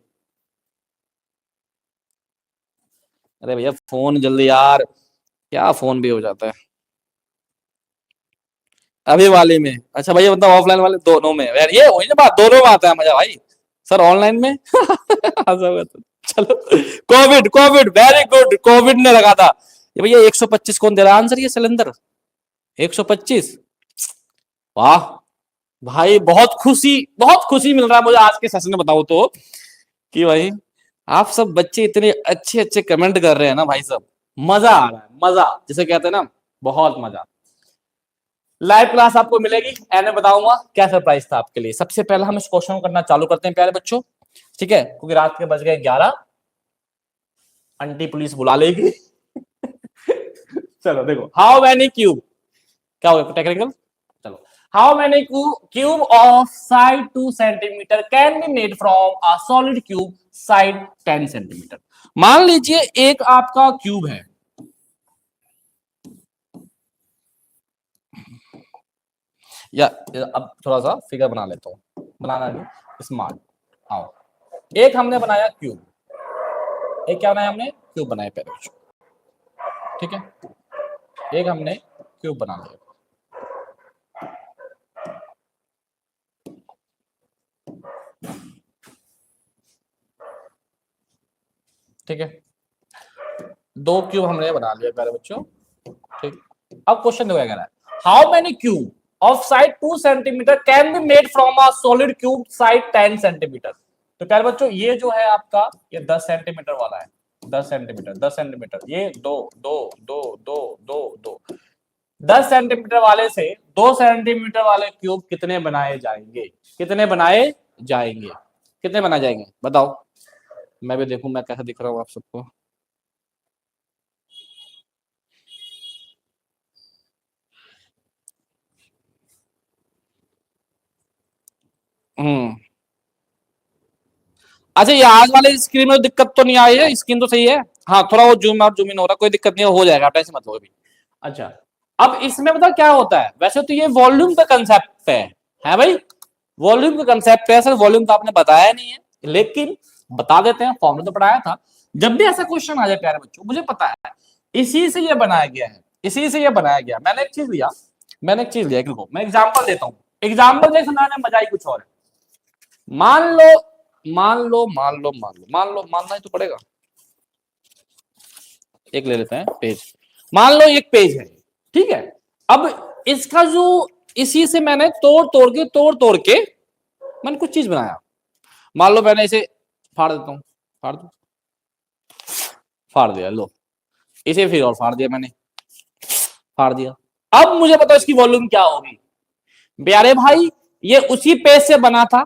अरे भैया फोन जल्दी यार, क्या फोन भी हो जाता है। अभी वाले में, अच्छा भैया मतलब ऑफलाइन वाले दोनों में यार, ये वही ना बात, दोनों में आता है मजा भाई। सर ऑनलाइन में चलो, Covid Covid very good, Covid ने लगा था ये भैया। 125 कौन दे रहा है आंसर? ये सिलेंडर 125। वाह भाई, बहुत खुशी मिल रहा है मुझे आज के सेशन में, बताओ तो कि भाई आप सब बच्चे इतने अच्छे अच्छे कमेंट कर रहे हैं ना भाई, सब मजा आ रहा है, मजा जिसे कहते हैं ना, बहुत मजा। लाइव क्लास आपको मिलेगी एंड मैं बताऊंगा क्या सरप्राइज था आपके लिए। सबसे पहले हम इस क्वेश्चन को करना चालू करते हैं प्यारे बच्चों, ठीक है, क्योंकि रात के बज गए 11, आंटी पुलिस बुला लेगी चलो देखो, हाउ मैनी क्यूब, क्या होगा टेक्निकल, चलो, how many cube of side 2 centimetre can be made from a solid cube side 10 centimetre. मान लीजिए एक आपका क्यूब है, या अब थोड़ा सा फिगर बना लेता हूं, बनाना नहीं स्मार्ट। आओ, एक हमने बनाया क्यूब, एक क्या बनाया हमने? क्यूब बनाया पहले बच्चों, ठीक है, एक हमने क्यूब बना लिया, ठीक है, दो क्यूब हमने बना लिया प्यारे बच्चों, ठीक। अब क्वेश्चन देखो क्या है, how many cube of side 2 centimetre can be made from a solid cube side 10 centimetre. तो प्यारे बच्चों ये जो है आपका, ये 10 सेंटीमीटर वाला है, 10 सेंटीमीटर, 10 सेंटीमीटर, ये दो दो दो दो दो दो 10 सेंटीमीटर वाले से 2 सेंटीमीटर वाले क्यूब कितने बनाए जाएंगे? कितने बनाए जाएंगे? कितने बनाए जाएंगे बताओ, मैं भी देखूं मैं कैसा दिख रहा हूं आप सबको। हम्म, अच्छा ये आज वाले स्क्रीन में दिक्कत तो नहीं आई है? स्क्रीन तो सही है? हाँ थोड़ा वो जूम आउट जूम इन हो रहा, कोई दिक्कत नहीं हो जाएगा, आप ऐसे मत लो अभी। अच्छा, अब इसमें पता क्या होता है, वैसे तो ये वॉल्यूम का कंसेप्ट है भाई, वॉल्यूम का कंसेप्ट है सर, वॉल्यूम तो आपने बताया नहीं है, लेकिन बता देते हैं, फॉर्मूला तो पढ़ाया था। जब भी ऐसा क्वेश्चन आ जाए प्यारे बच्चों, मुझे पता है इसी से ये बनाया गया है, इसी से ये बनाया गया। मैंने एक चीज लिया, देखो मैं एग्जाम्पल देता हूँ, एग्जाम्पल देख समझाने में मजा ही कुछ और है। मान लो मानना ही तो पड़ेगा, एक ले लेते हैं पेज, मान लो एक पेज है, ठीक है। अब इसका जो, इसी से मैंने तोड़ के मैंने कुछ चीज बनाया। मान लो मैंने इसे फाड़ देता हूं, फाड़ दो, फाड़ दिया, लो इसे फिर और फाड़ दिया मैंने, फाड़ दिया। अब मुझे बताओ इसकी वॉल्यूम क्या होगी? प्यारे भाई ये उसी पेज से बना था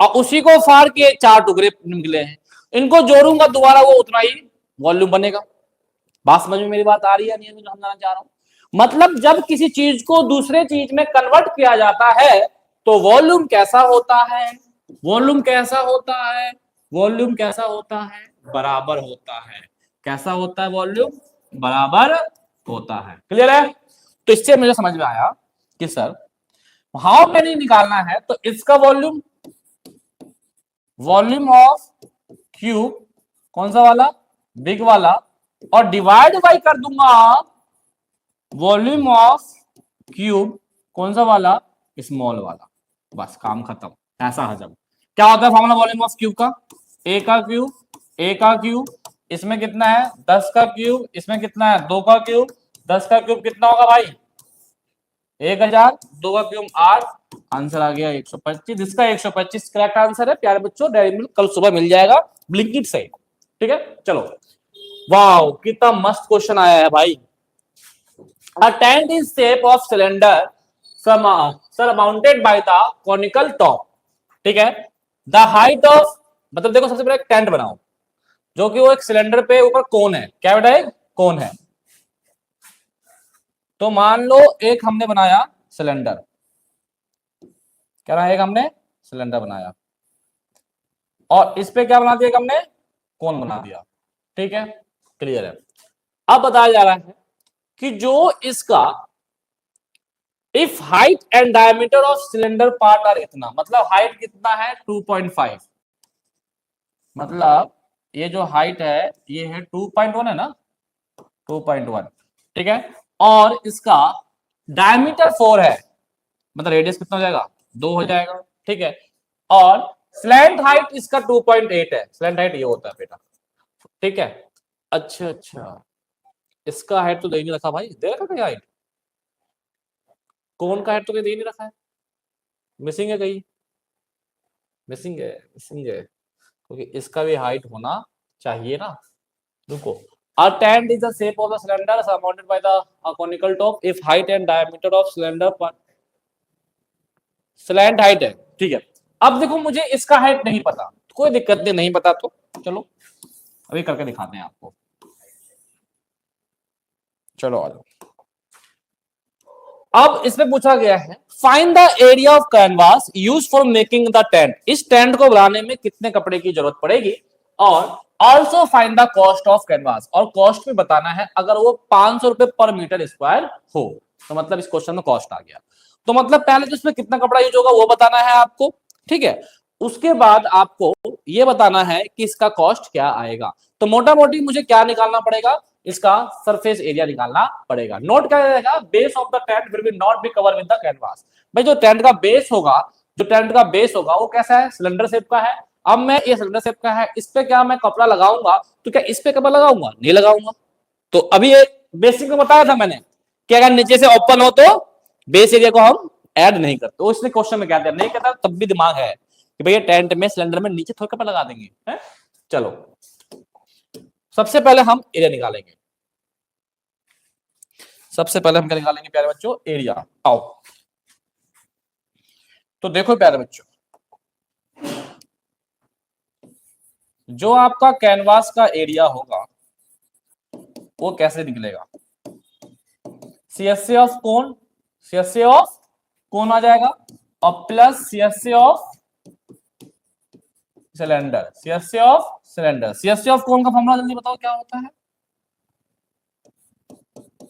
और उसी को फाड़ के 4 टुकड़े निकले हैं, इनको जोड़ूंगा दोबारा वो उतना ही वॉल्यूम बनेगा। बात समझ में मेरी बात आ रही है नहीं, जो समझाना चाह रहा हूं? मतलब जब किसी चीज को दूसरे चीज में कन्वर्ट किया जाता है तो वॉल्यूम कैसा होता है? वॉल्यूम कैसा होता है? वॉल्यूम कैसा होता है? बराबर होता है। कैसा होता है वॉल्यूम? बराबर होता है। क्लियर है? तो इससे मुझे समझ में आया कि सर हाउ मेनी निकालना है तो इसका वॉल्यूम, वॉल्यूम ऑफ क्यूब कौन सा वाला? बिग वाला, और डिवाइड बाई कर दूंगा वॉल्यूम ऑफ क्यूब कौन सा वाला? स्मॉल वाला। बस काम खत्म, ऐसा हजम। क्या होता है फॉर्मूला वॉल्यूम ऑफ क्यूब का? ए का क्यूब, ए का क्यूब, इसमें कितना है 10 का क्यूब, इसमें कितना है 2 का क्यूब, 10 का क्यूब कितना होगा भाई 1000, 2 का क्यूब 8, आंसर आ गया 125। इसका 125 करेक्ट आंसर है प्यारे बच्चों। डेयरी मिल्क कल सुबह मिल जाएगा ब्लिंकिट से। ठीक है, चलो। वाओ, कितना मस्त क्वेश्चन आया है भाई। A tent is shape of cylinder surmounted by the conical top। ठीक है, द हाइट ऑफ, मतलब देखो सबसे पहले एक टेंट बनाओ जो कि वो एक सिलेंडर पे ऊपर कोन है। क्या बेटा है? कोन है। तो मान लो एक हमने बनाया सिलेंडर, क्या रहा, एक हमने सिलेंडर बनाया और इस पे क्या बना दिया हमने? कोन बना दिया। ठीक है, क्लियर है। अब बताया जा रहा है कि जो इसका if height and diameter of cylinder part are इतना, मतलब हाइट कितना है 2.5, मतलब ये जो हाइट है ये है 2.1 है ना, 2.1। ठीक है, और इसका डायमीटर 4 है, मतलब रेडियस कितना हो जाएगा? 2 हो जाएगा। ठीक है, और स्लैंट हाइट इसका 2.8 है। स्लैंट हाइट ये होता है बेटा। ठीक है, अच्छा अच्छा, इसका हाइट तो दे नहीं रखा भाई, दे रखा क्या हाइट? कौन का हाइट तो दे नहीं रखा है, मिसिंग है कहीं, मिसिंग है, मिसिंग है, क्योंकि इसका भी हाइट होना चाहिए ना। रुको, a tent is the shape of the cylinder surmounted by the conical top if height and diameter of cylinder पर slant height है। ठीक है, अब देखो मुझे इसका हाइट नहीं पता, कोई दिक्कत नहीं पता तो चलो अभी करके दिखाते हैं आपको। चलो आ जाओ। अब इसमें पूछा गया है find the area of canvas use for making the tent. इस टेंट को बनाने में कितने कपड़े की जरूरत पड़ेगी, और also find the cost of canvas, और कॉस्ट में बताना है अगर वो 500 रुपए पर मीटर स्क्वायर हो, तो मतलब इस क्वेश्चन में कॉस्ट आ गया। तो मतलब पहले तो इसमें कितना कपड़ा यूज होगा वो बताना है आपको। ठीक है, उसके बाद आपको ये बताना है कि इसका कॉस्ट क्या आएगा। तो मोटा मोटी मुझे क्या निकालना पड़ेगा? इसका सरफेस एरिया निकालना पड़ेगा। नोट क्या रहेगा? Base of the tent will be not be cover with the canvas. भाई जो टेंट का बेस होगा, जो टेंट का बेस होगा वो कैसा है? सिलेंडर शेप का है। अब मैं ये सिलेंडर शेप का है, इस पे क्या मैं कपड़ा लगाऊंगा? तो क्या इस पे कपड़ा लगाऊंगा? नहीं लगाऊंगा। तो अभी ये बेसिक में बताया था मैंने कि अगर नीचे से ओपन हो तो बेस एरिया को हम ऐड नहीं करते। तो इसलिए क्वेश्चन में क्या दिया नहीं कहता, तब भी दिमाग है कि भैया टेंट में सिलेंडर में नीचे थोड़ा कपड़ा लगा देंगे है? चलो सबसे पहले हम एरिया निकालेंगे। सबसे पहले हम क्या निकालेंगे प्यारे बच्चों? एरिया। आओ, तो देखो प्यारे बच्चों, जो आपका कैनवास का एरिया होगा वो कैसे निकलेगा? CSC of cone, CSC of cone आ जाएगा और plus CSC of cylinder, CSC of cylinder. CSC of cone का फॉर्मूला जल्दी बताओ क्या होता है?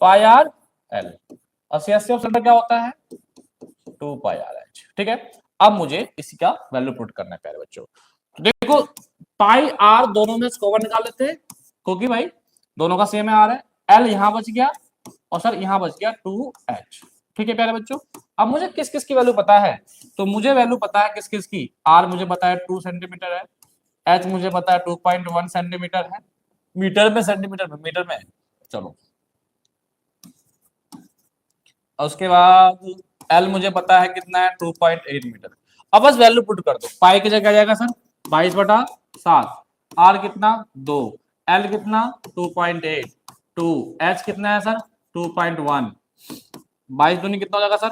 Pi r l. और सीएससी ऑफ सिलेंडर क्या होता है? 2 पाई आर एच। ठीक है, अब मुझे इसी का वैल्यू पुट करना है प्यारे बच्चों। तो देखो पाई आर दोनों में कॉमन निकाल लेते हैं क्योंकि भाई दोनों का सेम है आर है। एल यहां बच गया और सर यहां बच गया 2h। ठीक है प्यारे बच्चों, अब मुझे किस किस की वैल्यू पता है? तो मुझे वैल्यू पता है किस किस की। आर मुझे पता है 2 सेंटीमीटर है, एच मुझे पता है 2.1 सेंटीमीटर है। मीटर में, सेंटीमीटर में, मीटर में। चलो, और उसके बाद एल मुझे पता है कितना है 2.8 मीटर। अब बस वैल्यू पुट कर दो। पाई की जगह आ जाएगा सर 22/7। आर कितना 2, एल कितना 2.8, 2 एच कितना है सर 2.1। 22 दूनी कितना हो जाएगा सर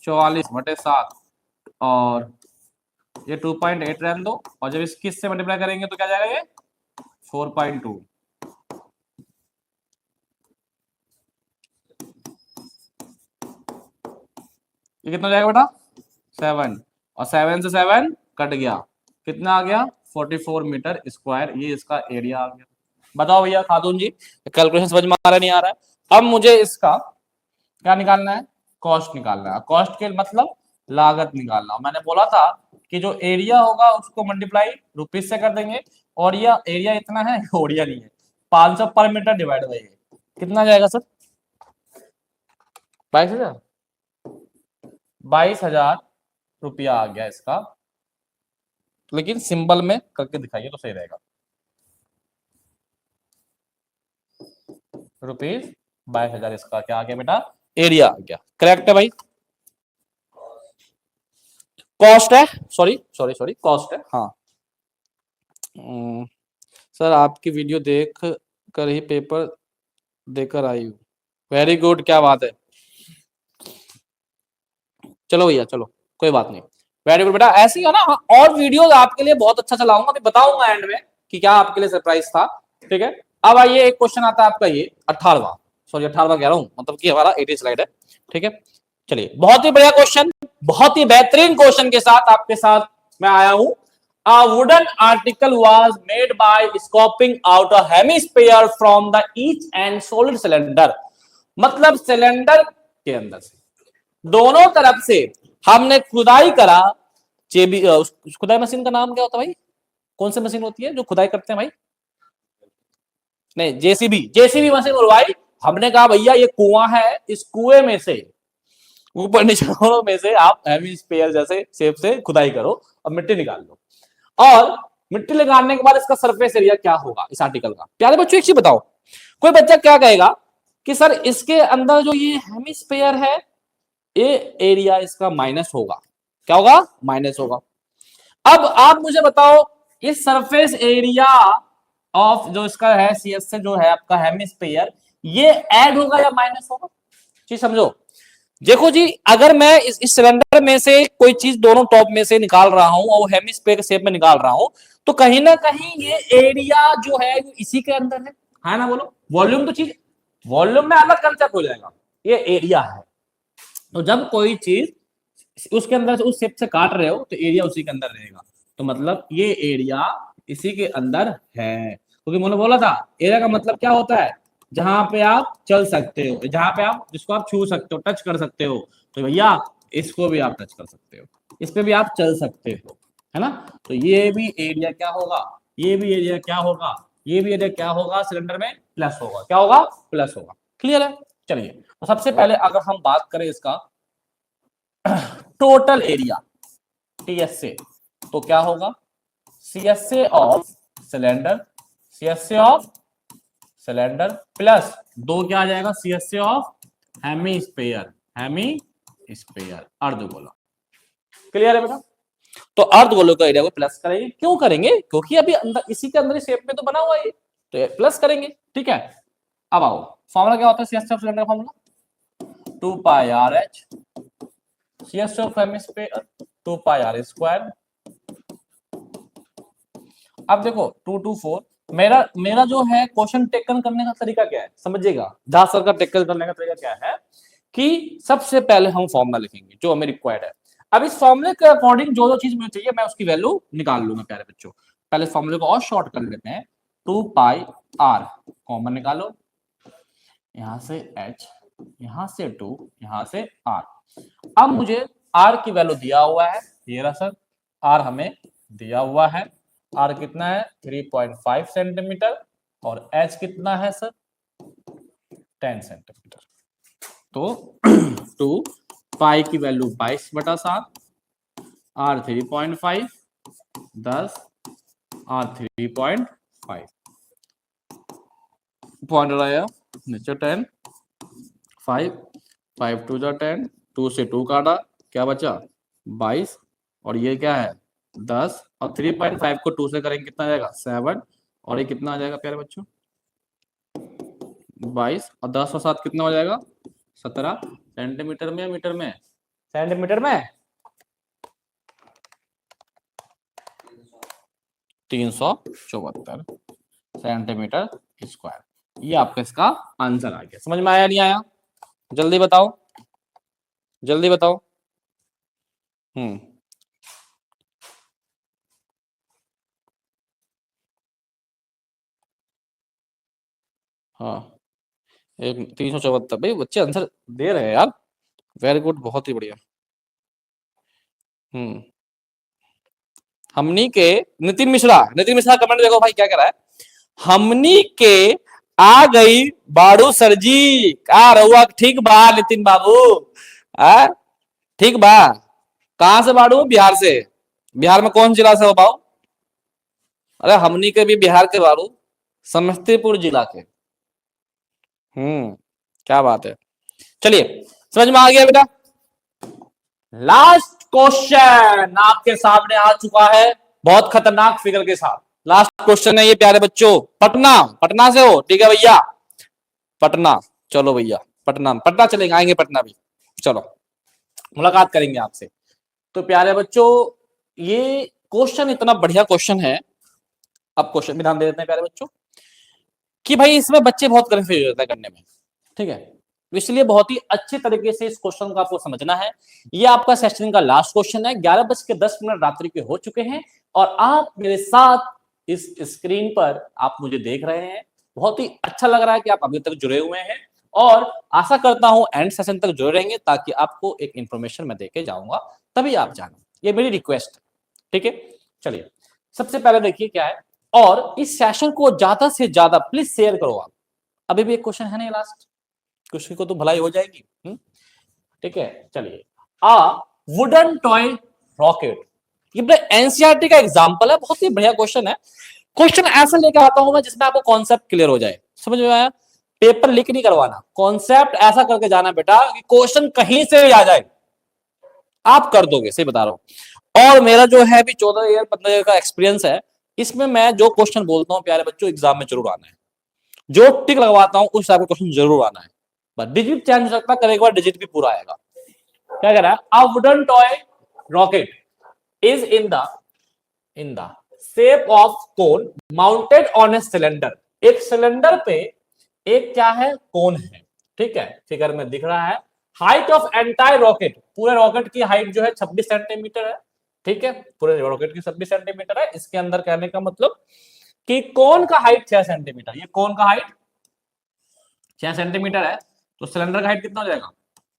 44/7, और ये 2.8 रहने दो, और जब इसकी इससे मल्टीप्लाई करेंगे तो क्या जाएगा ये 4.2। ये कितना हो जाएगा बेटा 7, और 7 से 7 कट गया, कितना आ गया 44 मीटर स्क्वायर। ये इसका एरिया आ गया। बताओ भैया खातून जी, कैलकुलेशन समझ में आ रहा है नहीं आ रहा है? अब मुझे इसका क्या निकालना है? कॉस्ट निकालना है। कॉस्ट के मतलब लागत निकालना। मैंने बोला था कि जो एरिया होगा उसको मल्टीप्लाई रुपीज से कर देंगे, और ये एरिया इतना है ओडिया नहीं है, 500 पर मीटर डिवाइड बाई कितना जाएगा सर 22,000। 22,000 रुपया आ गया इसका, लेकिन सिंबल में करके दिखाइए तो सही रहेगा। रुपीज 22,000 इसका क्या आ गया बेटा? एरिया आ गया। करेक्ट है भाई? कॉस्ट है, सॉरी सॉरी सॉरी, कॉस्ट है। हाँ सर आपकी वीडियो देख कर ही पेपर देकर आई हूँ। वेरी गुड, क्या बात है। चलो भैया चलो, कोई बात नहीं, वेरी गुड बेटा, ऐसे ही है ना। हाँ, और वीडियो आपके लिए बहुत अच्छा चलाऊंगा, अभी बताऊंगा एंड में कि क्या आपके लिए सरप्राइज था। ठीक है, अब आइए एक क्वेश्चन आता है आपका ये 18वां, सॉरी 18वां कह रहा हूँ, मतलब कि हमारा 80 स्लाइड है। ठीक है, चलिए बहुत ही बढ़िया क्वेश्चन, बहुत ही बेहतरीन क्वेश्चन के साथ आपके साथ मैं आया हूं। A wooden article was made by scooping out a hemisphere from the each and solid cylinder, मतलब सिलेंडर के अंदर से दोनों तरफ से हमने खुदाई करा। जेबी उस खुदाई मशीन का नाम क्या होता है भाई? कौन सी मशीन होती है जो खुदाई करते हैं भाई? नहीं, जेसीबी, जेसीबी मशीन उड़वाई। हमने कहा भैया ये कुआं है, इस कुएं में से ऊपर नीचे दोनों में से आप हेमिस्फीयर जैसे शेप से खुदाई करो और मिट्टी निकाल लो। और मिट्टी निकालने के बाद इसका सरफेस एरिया क्या होगा इस आर्टिकल का? प्यारे बच्चों एक चीज बताओ, कोई बच्चा क्या कहेगा कि सर इसके अंदर जो ये हेमिस्फीयर है, ये एरिया इसका माइनस होगा। क्या होगा? माइनस होगा। अब आप मुझे बताओ, इस सरफेस एरिया ऑफ जो इसका है सीएस से जो है आपका हेमिस्फीयर, ये ऐड होगा या माइनस होगा? चीज समझो। देखो जी, अगर मैं इस सिलेंडर में से कोई चीज दोनों टॉप में से निकाल रहा हूं और हेमिस्फीयर के शेप में निकाल रहा हूं, तो कहीं ना कहीं ये एरिया जो है इसी के अंदर है ना? बोलो, वॉल्यूम तो चीज, वॉल्यूम में अलग कंसेप्ट हो जाएगा, ये एरिया है। तो जब कोई चीज उसके अंदर से उस शेप से काट रहे हो तो एरिया उसी के अंदर रहेगा, तो मतलब ये एरिया इसी के अंदर है। क्योंकि मैंने बोला था एरिया का मतलब क्या होता है, जहां पे आप चल सकते हो, जहां पे आप जिसको आप छू सकते हो, टच कर सकते हो। तो भैया इसको भी आप टच कर सकते हो, इस पे भी आप चल सकते हो, है ना? तो ये भी एरिया क्या होगा, ये भी एरिया क्या होगा, ये भी एरिया क्या होगा, सिलेंडर में प्लस होगा। क्या होगा? प्लस होगा। क्लियर है? चलिए, तो सबसे पहले अगर हम बात करें इसका टोटल एरिया टीएस से, तो क्या होगा? CSA of cylinder, CSA of cylinder plus दो क्या आ जाएगा, सीएसए ऑफ हेमिस्फीयर, हेमिस्फीयर अर्धगोला। क्लियर है बेटा? तो अर्धगोलों का एरिया को प्लस करेंगे। क्यों करेंगे? क्योंकि अभी अंदर इसी के अंदर शेप में तो बना हुआ है, तो प्लस करेंगे। ठीक है, अब आओ, फॉर्मूला क्या होता है CSA of cylinder? Formula 2 pi r h CSA of hemisphere 2 pi are square. अब देखो 2 2 4, मेरा जो है क्वेश्चन टेकन करने का तरीका क्या है समझिएगा। झा सर का टेकन करने का तरीका क्या है कि सबसे पहले हम फॉर्मूला लिखेंगे जो हमें रिक्वायर्ड है। अब इस फॉर्मूले के अकॉर्डिंग जो जो चीज मुझे चाहिए मैं उसकी वैल्यू निकाल लूंगा प्यारे बच्चों। पहले फॉर्मूले को और शॉर्ट कर लेते हैं। 2 पाई आर कॉमन निकालो, यहां से h, यहां से 2, यहां से r। अब मुझे r की वैल्यू दिया हुआ है, ये रहा सर, r हमें दिया हुआ है। r कितना है? 3.5 सेंटीमीटर। और h कितना है सर? 10 सेंटीमीटर। तो 2 पाई की वैल्यू 22/7, r 3.5, 10, r 3.5 पॉइंट आया नीचे 10, 5 5 2 जा 10, 2 से 2 काटा, क्या बचा? 22। और ये क्या है? 10। और 3.5 को 2 से करेंगे कितना आ जाएगा? 7। और ये कितना आ जाएगा प्यारे बच्चों? 22। और 10 और 7 कितना हो जाएगा? 17। सेंटीमीटर में या मीटर में? सेंटीमीटर में। 374 सेंटीमीटर स्क्वायर। ये आपका इसका आंसर आ गया। समझ में आया नहीं आया? जल्दी बताओ, जल्दी बताओ। हाँ, एक 374 भाई, बच्चे आंसर दे रहे हैं यार, वेरी गुड, बहुत ही बढ़िया। हमनी के नितिन मिश्रा, नितिन मिश्रा कमेंट देखो भाई क्या कह रहा है। हमनी के आ गई बाड़ू सरजी का रहुआ ठीक बा नितिन बाबू? ठीक बा। कहां से बाड़ू? बिहार से। बिहार में कौन जिला से हो पाओ? अरे हमनी के भी बिहार के बाड़ू, समस्तीपुर जिला के। क्या बात है। चलिए समझ में आ गया बेटा। लास्ट क्वेश्चन आपके सामने आ चुका है, बहुत खतरनाक फिगर के साथ। लास्ट क्वेश्चन है ये प्यारे बच्चों। पटना, पटना से हो? ठीक है भैया, पटना। चलो भैया, पटना, पटना चलेंगे, आएंगे पटना भी। चलो मुलाकात करेंगे आपसे। तो प्यारे बच्चों, ये क्वेश्चन इतना बढ़िया क्वेश्चन है। अब क्वेश्चन भी ध्यान दे देते हैं प्यारे बच्चों कि भाई इसमें बच्चे बहुत कंफ्यूज होते हैं करने में, ठीक है। इसलिए बहुत ही अच्छे तरीके से इस क्वेश्चन को आपको समझना है। ये आपका सेशन का लास्ट क्वेश्चन है। 11:10 रात्रि के हो चुके हैं और आप मेरे साथ इस स्क्रीन पर आप मुझे देख रहे हैं। बहुत ही अच्छा लग रहा है कि आप अभी तक जुड़े हुए हैं और आशा करता हूं एंड सेशन तक जुड़े रहेंगे ताकि आपको एक इंफॉर्मेशन मैं देके जाऊंगा, तभी आप जानो। ये मेरी रिक्वेस्ट है, ठीक है। चलिए सबसे पहले देखिए क्या है, और इस सेशन को ज्यादा से ज्यादा प्लीज शेयर करो आप। अभी भी एक क्वेश्चन है नहीं लास्ट, किसी को तो भलाई हो जाएगी, ठीक है। चलिए, आ वुडन टॉय रॉकेट, ये एनसीईआरटी का एग्जांपल है। बहुत ही बढ़िया क्वेश्चन है। क्वेश्चन ऐसा लेकर आता हूं मैं जिसमें आपको कॉन्सेप्ट क्लियर हो जाए, समझ में आया। पेपर लीक नहीं करवाना, कॉन्सेप्ट ऐसा करके जाना बेटा कि क्वेश्चन कहीं से भी आ जाए आप कर दोगे, सही बता रहा हूं। और मेरा जो है अभी 14 ईयर 15 ईयर का एक्सपीरियंस है, इसमें मैं जो क्वेश्चन बोलता हूं प्यारे बच्चों एग्जाम में जरूर आना है। जो टिक लगवाता हूं उस हिसाब का क्वेश्चन जरूर आना है। बस डिजिट चेंज हो सकता है, एक बार डिजिट भी पूरा आएगा। क्या कह रहा है, a wooden toy rocket is in the shape of cone mounted on a cylinder. एक सिलेंडर पे एक क्या है, कोन है, ठीक है, फिगर में दिख रहा है। हाइट ऑफ एंटायर रॉकेट, पूरे रॉकेट की हाइट जो है 26 सेंटीमीटर है, ठीक है, पूरे रॉकेट की 26 सेंटीमीटर है। इसके अंदर कहने का मतलब कि कोन का हाइट 6 सेंटीमीटर, ये कोन का हाइट 6 सेंटीमीटर है, तो सिलेंडर का हाइट कितना हो जाएगा,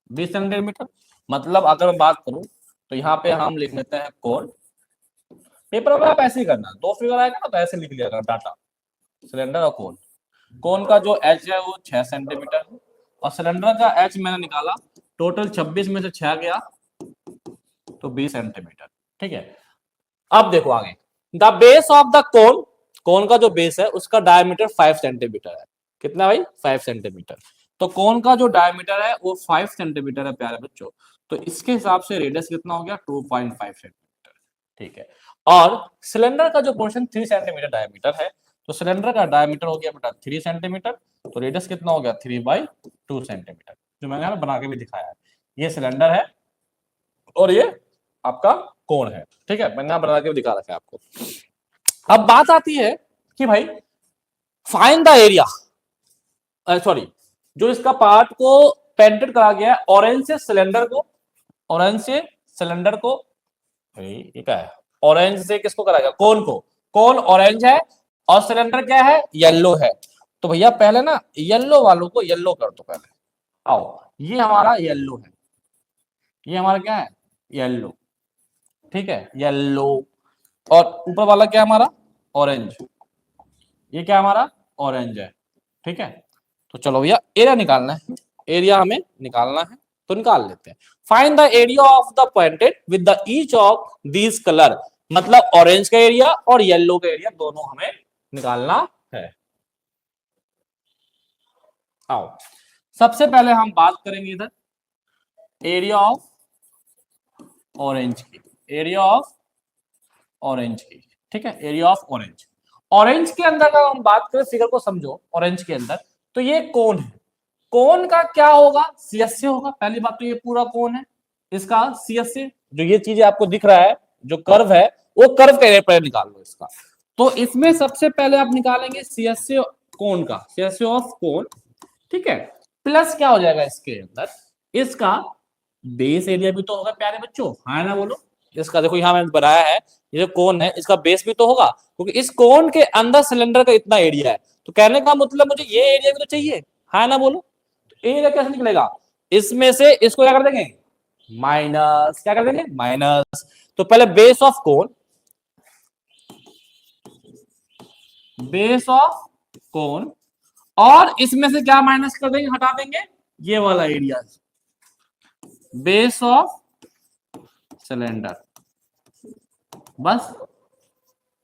20 सेंटीमीटर। मतलब अगर मैं बात करूं तो यहाँ पे हम लिख लेते हैं कोन। पेपर में आप ऐसे ही करना, दो फिगर आएगा ना तो ऐसे लिख लिया डाटा, सिलेंडर और कोन। कोन का जो एच है वो 6 सेंटीमीटर है और सिलेंडर का एच मैंने निकाला, टोटल 26 में से 6 गया तो 20 सेंटीमीटर, ठीक है। अब देखो आगे, the base of the cone, cone का जो बेस है उसका डायमीटर 5 सेंटीमीटर है। कितना भाई, 5 सेंटीमीटर। तो कोन का जो डायमीटर है वो 5 सेंटीमीटर है प्यारे बच्चों, तो इसके हिसाब से रेडियस कितना हो गया, 2.5 सेंटीमीटर, ठीक है। और सिलेंडर का जो पोर्शन 3 सेंटीमीटर डायमीटर है, तो सिलेंडर का डायमीटर हो गया बेटा 3 सेंटीमीटर, तो रेडियस कितना हो गया 3/2 सेंटीमीटर, जो मैंने बना के भी दिखाया है। ये सिलेंडर है और ये आपका कोण है, ठीक है, मैंने बना के भी दिखा रखा है आपको। अब बात आती है कि भाई फाइंड द एरिया, सॉरी, जो इसका पार्ट को पेंटेड करा गया है ऑरेंज से सिलेंडर को, ऑरेंज से सिलेंडर को, ये क्या है, ऑरेंज से किसको करा गया, कोन को। कोन ऑरेंज है और सिलेंडर क्या है, येलो है। तो भैया पहले ना येलो वालों को येलो कर दो पहले। आओ, ये हमारा येलो है, ये हमारा क्या है, येलो, ठीक है, येलो। और ऊपर वाला क्या हमारा, ऑरेंज, ये क्या हमारा ऑरेंज है, ठीक है। तो चलो भैया एरिया निकालना है, एरिया हमें निकालना है, तो निकाल लेते हैं। Find the area of the pointed with the each of these colour, मतलब ऑरेंज का एरिया और येलो का एरिया दोनों हमें निकालना है। आओ सबसे पहले हम बात करेंगे इधर एरिया ऑफ ऑरेंज की, एरिया ऑफ ऑरेंज की, ठीक है, एरिया ऑफ ऑरेंज। ऑरेंज के अंदर अगर हम बात करें, फिगर को समझो, ऑरेंज के अंदर तो ये कोन है, कोन का क्या होगा, सीएसए होगा। पहली बात तो ये पूरा कोन है, इसका सीएसए जो ये चीज आपको दिख रहा है, जो कर्व है, वो कर्व का एरिया निकाल लो इसका। तो इसमें सबसे पहले आप निकालेंगे सीएसए कोन का, सीएसए ऑफ कोन, ठीक है, प्लस क्या हो जाएगा इसके अंदर, इसका बेस एरिया भी तो होगा प्यारे बच्चों, हाँ ना बोलो। इसका देखो यहाँ मैंने बनाया है, ये जो कोन है इसका बेस भी तो होगा, क्योंकि इस कोन के अंदर सिलेंडर का इतना एरिया है, तो कहने का मतलब मुझे ये एरिया भी तो चाहिए, हाँ ना बोलो। तो एरिया कैसे निकलेगा, इसमें से इसको क्या कर देंगे, माइनस, क्या कर देंगे, माइनस। तो पहले base of cone, base of कोन, और इसमें से क्या माइनस कर देंगे, हटा देंगे ये वाला एरिया, बेस ऑफ सिलेंडर। बस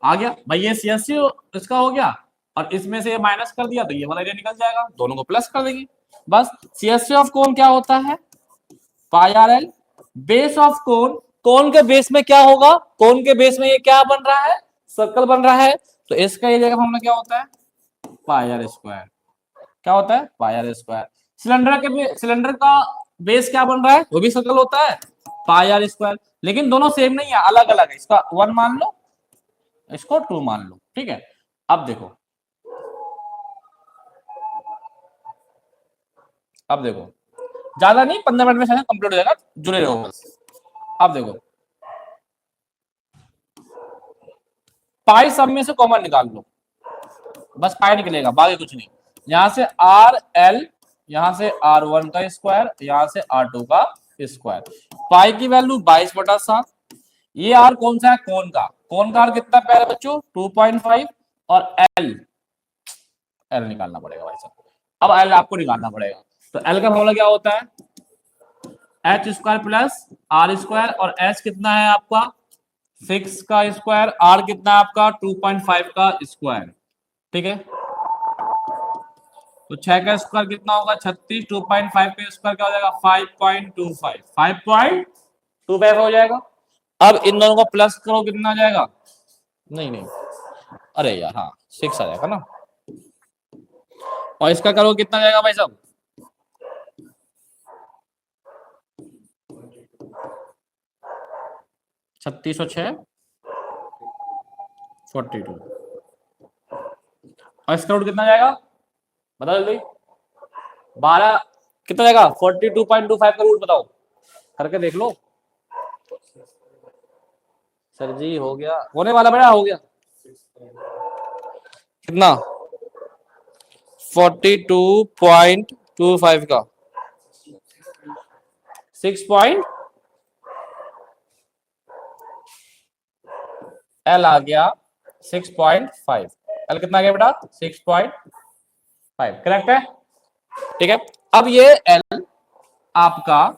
आ गया भाई, ये सीएससी इसका हो गया और इसमें से ये माइनस कर दिया तो ये वाला एरिया निकल जाएगा, दोनों को प्लस कर देंगे। बस सीएससी ऑफ कोन क्या होता है, pi r l, base of cone cone के बेस में क्या होगा, कोन के बेस में ये क्या बन रहा है, सर्कल बन रहा है, तो इसका एरिया का फॉर्मूला क्या होता है, पाई आर स्क्वायर। क्या होता है, पाई आर स्क्वायर। सिलेंडर का बेस क्या बन रहा है, वो भी सर्कल होता है, पाई आर स्क्वायर। लेकिन दोनों सेम नहीं है, अलग अलग है, इसका 1 मान लो, इसको 2 मान लो, ठीक है। अब देखो, अब देखो, ज्यादा नहीं, 15 मिनट में शायद कंप्लीट हो जाएगा, जुड़े रहो बस। अब देखो, पाई सब में से कॉमन निकाल लो, बस पाई निकलेगा, बाकी कुछ नहीं। यहां से आर एल, यहां से R1 का स्क्वायर, यहां से R2 का स्क्वायर। पाई की वैल्यू 22/7। ये आर कौन सा है, कोन का, कोन का आर कितना प्यारा बच्चों, 2.5। और एल, एल निकालना पड़ेगा भाई साहब। अब एल आपको निकालना पड़ेगा, तो एल का फॉर्मूला क्या होता है, h square plus r square, और एच कितना है आपका 6 का स्क्वायर, आर कितना है आपका 2.5 का स्क्वायर, ठीक है। तो 6 का स्क्वायर कितना होगा 36, 2.5 का स्क्वायर क्या हो जाएगा 5.25, 5.25 हो जाएगा। अब इन दोनों को प्लस करो, कितना आ जाएगा, नहीं नहीं, अरे यार हाँ 6 आ जाएगा ना, और इसका करो कितना जाएगा भाई साहब, 36 और 6 42, और इसका रूट कितना जाएगा, बता जल्दी, 12 कितना जाएगा 42.25 का रूट बताओ, करके देख लो। सर जी हो गया, होने वाला बेटा, हो गया कितना 42.25 का 6 पॉइंट, एल आ गया 6.5, एल कितना आ गया बेटा 6.5, करेक्ट है, ठीक है। अब ये एल आपका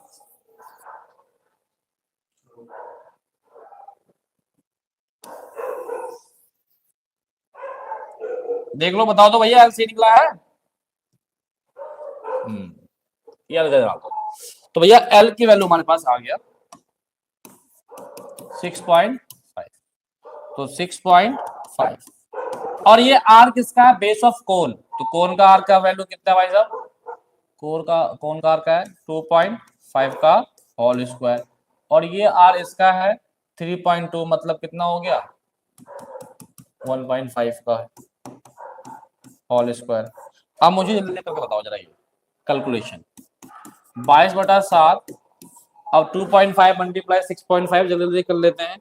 देख लो, बताओ तो भैया एल सी निकला है, ये एल डाल दो, तो भैया एल की वैल्यू हमारे पास आ गया 6.5, तो 6.5, और ये आर किसका है, बेस ऑफ कोन, तो कोन का आर का वैल्यू कितना है भाई साहब, कोन का आर का है 2.5 का होल स्क्वायर, और ये आर इसका है 3.2, मतलब कितना हो गया 1.5 का होल स्क्वायर। अब मुझे जल्दी करके बताओ जरा ये कैलकुलेशन, 22/7, अब 2.5 मल्टीप्लाई 6.5 जल्दी जल्दी कर लेते हैं,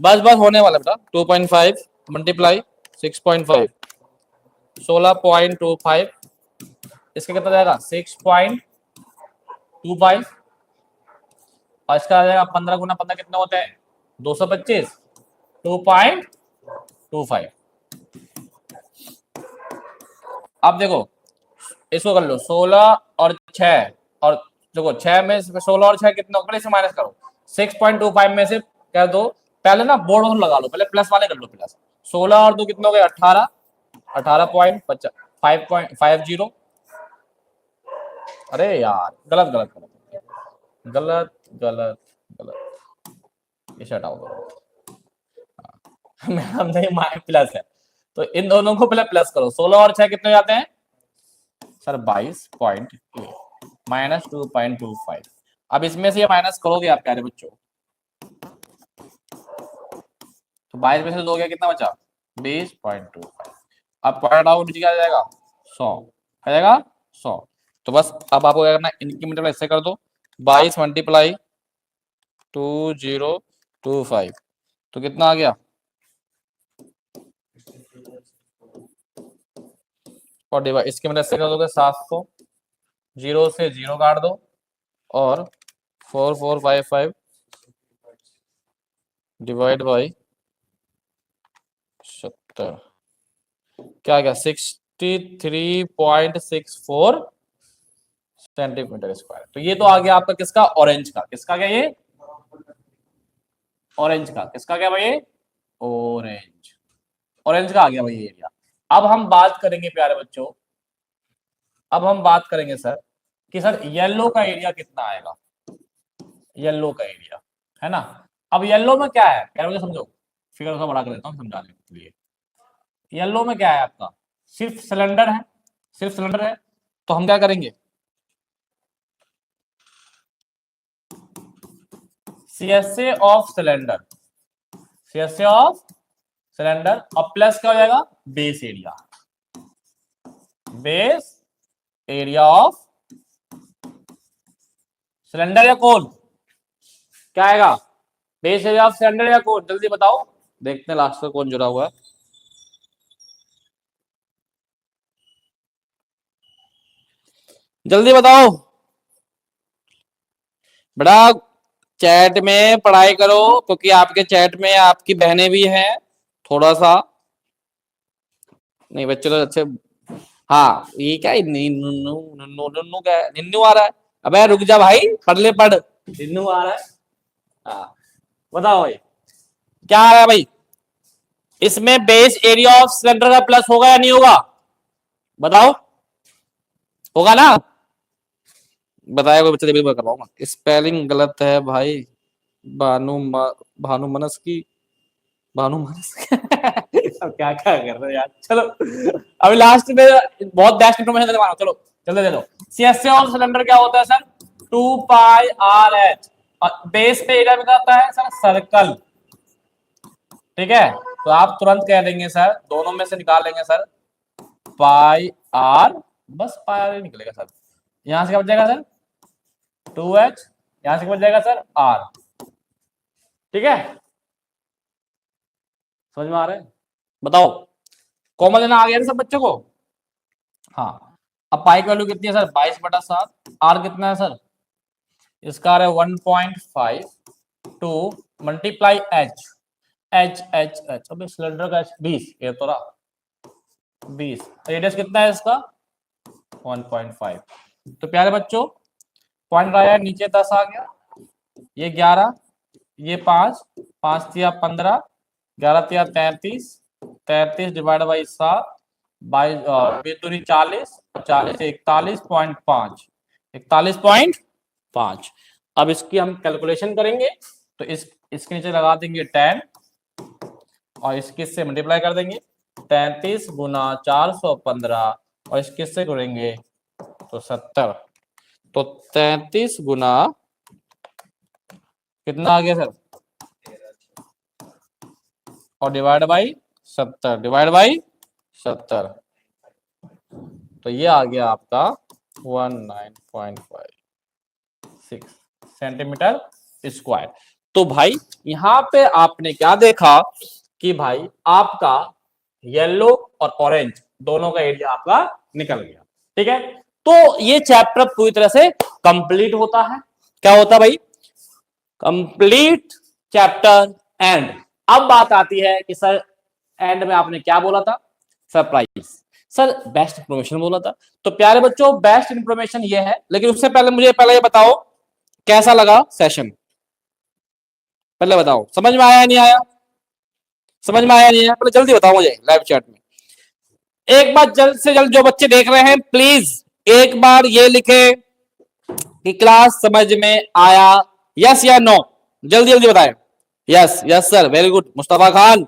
बस बस होने वाला बेटा, 2.5 मल्टीप्लाई 6.5 16.25, इसका कितना जाएगा 6.25, और इसका आ जाएगा 15 गुना 15 कितने होते हैं 225, 2.25। अब देखो इसको कर लो 16 और 6, और देखो 6 में 16 और 6 कितने होगा, इसे माइनस करो, 6.25 में से कर दो, पहले ना बोर्ड लगा लो, पहले प्लस वाले कर लो, प्लस 16 और 2 कितने हो गए 18, 18.550, अरे यार गलत गलत गलत गलत गलत गलत, इसे हटाओ मैडम नहीं माय प्लस है, तो इन दोनों को पहले प्लस करो, 16 और 6 कितने जाते हैं सर 22.8 माइनस 2.25, अब इसमें से ये माइनस करोगे आप प्यारे बच्चों, तो 22 में से 2 गया कितना बचा 20.25, अब पॉइंट आउट नीचे क्या आ जाएगा 100, आ जाएगा 100, तो बस अब आपको क्या करना है, इनकी मल्टीप्लाई ऐसे कर दो, 22 मल्टीप्लाई 2025, तो कितना आ गया 40, इसकी मदद से कर दोगे 700, 0 से 0 काट दो, और 4455 डिवाइड बाई 70, क्या आ गया 63.64 सेंटीमीटर स्क्वायर। तो ये तो आ गया आपका किसका, ऑरेंज का, किसका क्या ये ऑरेंज का, किसका क्या भाई ये ऑरेंज, ऑरेंज का आ गया भाई ये एरिया। अब हम बात करेंगे प्यारे बच्चों, अब हम बात करेंगे सर कि सर येलो का एरिया कितना आएगा, येलो का एरिया, है ना। अब येलो में क्या है, मुझे समझो, फिगर को बड़ा कर देता हूँ समझाने के लिए। येलो में क्या है आपका, सिर्फ सिलेंडर है, सिर्फ सिलेंडर है। तो हम क्या करेंगे, CSA of cylinder, CSA of cylinder, और प्लस क्या हो जाएगा, base area, base area of cylinder या कोन, क्या आएगा, बेस एरिया ऑफ सिलेंडर या कोन, जल्दी बताओ, देखते हैं लास्ट में कौन जुड़ा हुआ है। जल्दी बताओ बेटा, चैट में पढ़ाई करो, क्योंकि आपके चैट में आपकी बहनें भी हैं, थोड़ा सा नहीं बच्चे तो अच्छे। हाँ ये क्या है, निन्नू निन्नू निन्नू क्या है, निन्नू आ रहा है, अबे रुक जा भाई, पढ़ ले पढ़, निन्नू आ रहा है। हाँ बताओ भाई क्या आ रहा है भाई, इसमें बेस एरिया ऑफ सिलेंडर का प्लस होगा या नहीं होगा, बताओ, होगा ना, बताया कोई बच्चा, जब भी करवाऊंगा। स्पेलिंग गलत है भाई, भानु भानु मनस की, भानु मनस अब क्या क्या कर रहे हो यार, चलो अभी लास्ट में बहुत बेस्ट इन्फॉर्मेशन देने वाला हूं, चलो जल्दी दे दो। सीएसए ऑफ सिलेंडर क्या होता है सर, 2πRH, और बेस पे एरिया में क्या होता है सर, सर्कल, ठीक है। तो आप तुरंत कह देंगे सर, दोनों में से निकाल लेंगे सर, पाई आर, बस पाई आर ही निकलेगा सर, यहां से क्या बच जाएगा सर, 2H, यहां से क्या बच जाएगा सर, R, ठीक है, समझ में आ रहा है, बताओ, कॉमन लेना आ गया ना सब बच्चों को। हाँ अब पाई की वैल्यू कितनी है सर, 22/7, आर कितना है सर, इसका है 1.5 to multiply H, H H H, अबे सिलेंडर का एच 20, ये तो रहा 20, रेडियस कितना है इसका 1.5। तो प्यारे बच्चों पॉइंट आया नीचे 10 आ गया, ये 11, ये 5, 5 तिया 15, 11 तिया 33, 33 डिवाइड बाई 7, 22 40, 40 41.5, 41.5। अब इसकी हम कैलकुलेशन करेंगे, तो इसके नीचे लगा देंगे 10 और इसके से मल्टीप्लाई कर देंगे, 33 गुना 415 और इसके से करेंगे तो 70, तो 33 गुना कितना आ गया सर, और डिवाइड बाई 70, डिवाइड बाई 70, तो ये आ गया आपका 19.56 सेंटीमीटर स्क्वायर। तो भाई यहां पे आपने क्या देखा कि भाई आपका येलो और ऑरेंज दोनों का एरिया आपका निकल गया, ठीक है। तो ये चैप्टर पूरी तरह से कंप्लीट होता है, क्या होता है भाई, कंप्लीट चैप्टर एंड। अब बात आती है कि सर एंड में आपने क्या बोला था, सरप्राइज, सर बेस्ट इंफॉर्मेशन बोला था। तो प्यारे बच्चों बेस्ट इंफॉर्मेशन ये है, लेकिन उससे पहले मुझे पहले ये बताओ कैसा लगा सेशन, पहले बताओ समझ में आया नहीं आया, समझ में आया नहीं आया, पहले जल्दी बताओ मुझे लाइव चैट में। एक बार जल्द से जल्द जो बच्चे देख रहे हैं प्लीज एक बार ये लिखे कि क्लास समझ में आया, यस या नो, जल्दी जल्दी बताएं। Yes yes sir, very good, Mustafa Khan,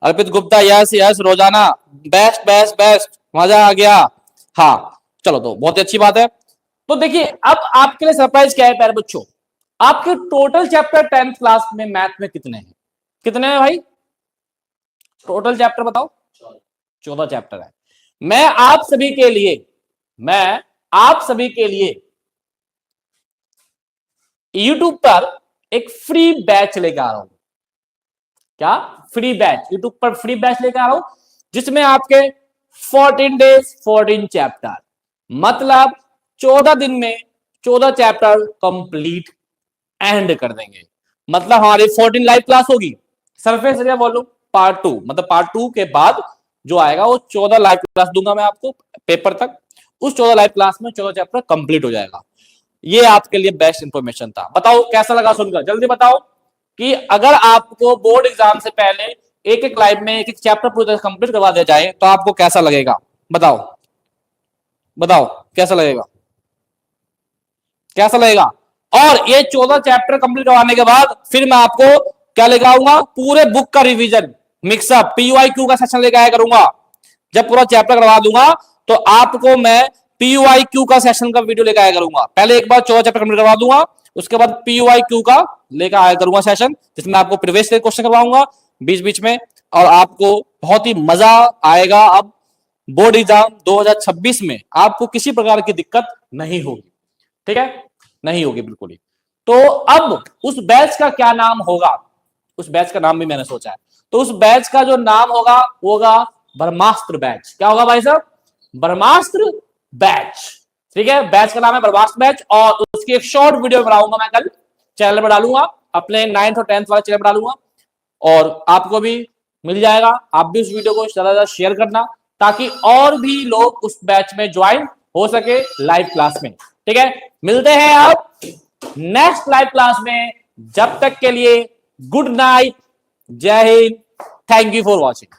Arpit Gupta, yes yes, रोजाना बेस्ट बेस्ट बेस्ट, मजा आ गया, हाँ चलो तो बहुत अच्छी बात है। तो देखिए अब आपके लिए सरप्राइज क्या है प्यारे बच्चों, आपके टोटल चैप्टर 10th क्लास में मैथ में कितने हैं, कितने हैं भाई, टोटल चैप्टर बताओ, 14 चैप्टर है। मैं आप सभी के लिए, मैं आप सभी के लिए यूट्यूब पर एक फ्री बैच लेकर आ रहा हूं, क्या फ्री बैच, यूट्यूब पर फ्री बैच लेकर आ रहा हूं जिसमें आपके 14 डेज 14 चैप्टर, मतलब 14 दिन में 14 चैप्टर कंप्लीट एंड कर देंगे, मतलब हमारी 14 लाइव क्लास होगी। सरफेस एरिया वॉल्यूम पार्ट 2, मतलब पार्ट 2 के बाद जो आएगा वो 14 लाइव क्लास दूंगा मैं आपको पेपर तक, उस 14 लाइव क्लास में 14 चैप्टर कंप्लीट हो जाएगा। ये आपके लिए बेस्ट इंफॉर्मेशन था, बताओ कैसा लगा सुनकर, जल्दी बताओ कि अगर आपको बोर्ड एग्जाम से पहले एक एक लाइव में एक एक चैप्टर पूरी तरह कंप्लीट करवा दिया जाए तो आपको कैसा लगेगा, बताओ बताओ कैसा लगेगा, कैसा लगेगा। और ये 14 चैप्टर कंप्लीट करवाने के बाद फिर मैं आपको क्या लेकर आऊंगा, पूरे बुक का रिवीजन मिक्सअप पीयूआईक्यू का सेशन लेकर आया करूंगा। जब पूरा चैप्टर करवा दूंगा तो आपको मैं पीयूआईक्यू का सेशन का वीडियो लेकर आया करूंगा। पहले एक बार 14 चैप्टर कंप्लीट करवा दूंगा, उसके बाद पीयूआईक्यू का लेकर आया करूंगा सेशन, जिसमें आपको प्रीवियस ईयर क्वेश्चन करवाऊंगा बीच बीच में, और आपको बहुत ही मजा आएगा। अब बोर्ड एग्जाम 2026 में आपको किसी प्रकार की दिक्कत नहीं होगी, ठीक है, नहीं होगी बिल्कुल ही। तो अब उस बैच का क्या नाम होगा, उस बैच का नाम भी मैंने सोचा है। तो उस बैच का जो नाम होगा वो होगा ब्रह्मास्त्र बैच। क्या होगा भाई साहब, ब्रह्मास्त्र बैच, ठीक है। बैच का नाम है ब्रह्मास्त्र बैच, और उसकी एक शॉर्ट वीडियो बनाऊंगा मैं, कल चैनल पर डालूंगा, अपने 9th और 10th वाले चैनल पर डालूंगा, और आपको भी मिल जाएगा। आप भी उस वीडियो को ज्यादा शेयर करना, ताकि और भी लोग उस बैच में ज्वाइन हो सके लाइव क्लास में, ठीक है। मिलते हैं आप नेक्स्ट लाइव क्लास में, जब तक के लिए गुड नाइट, जय Hind, thank you for watching.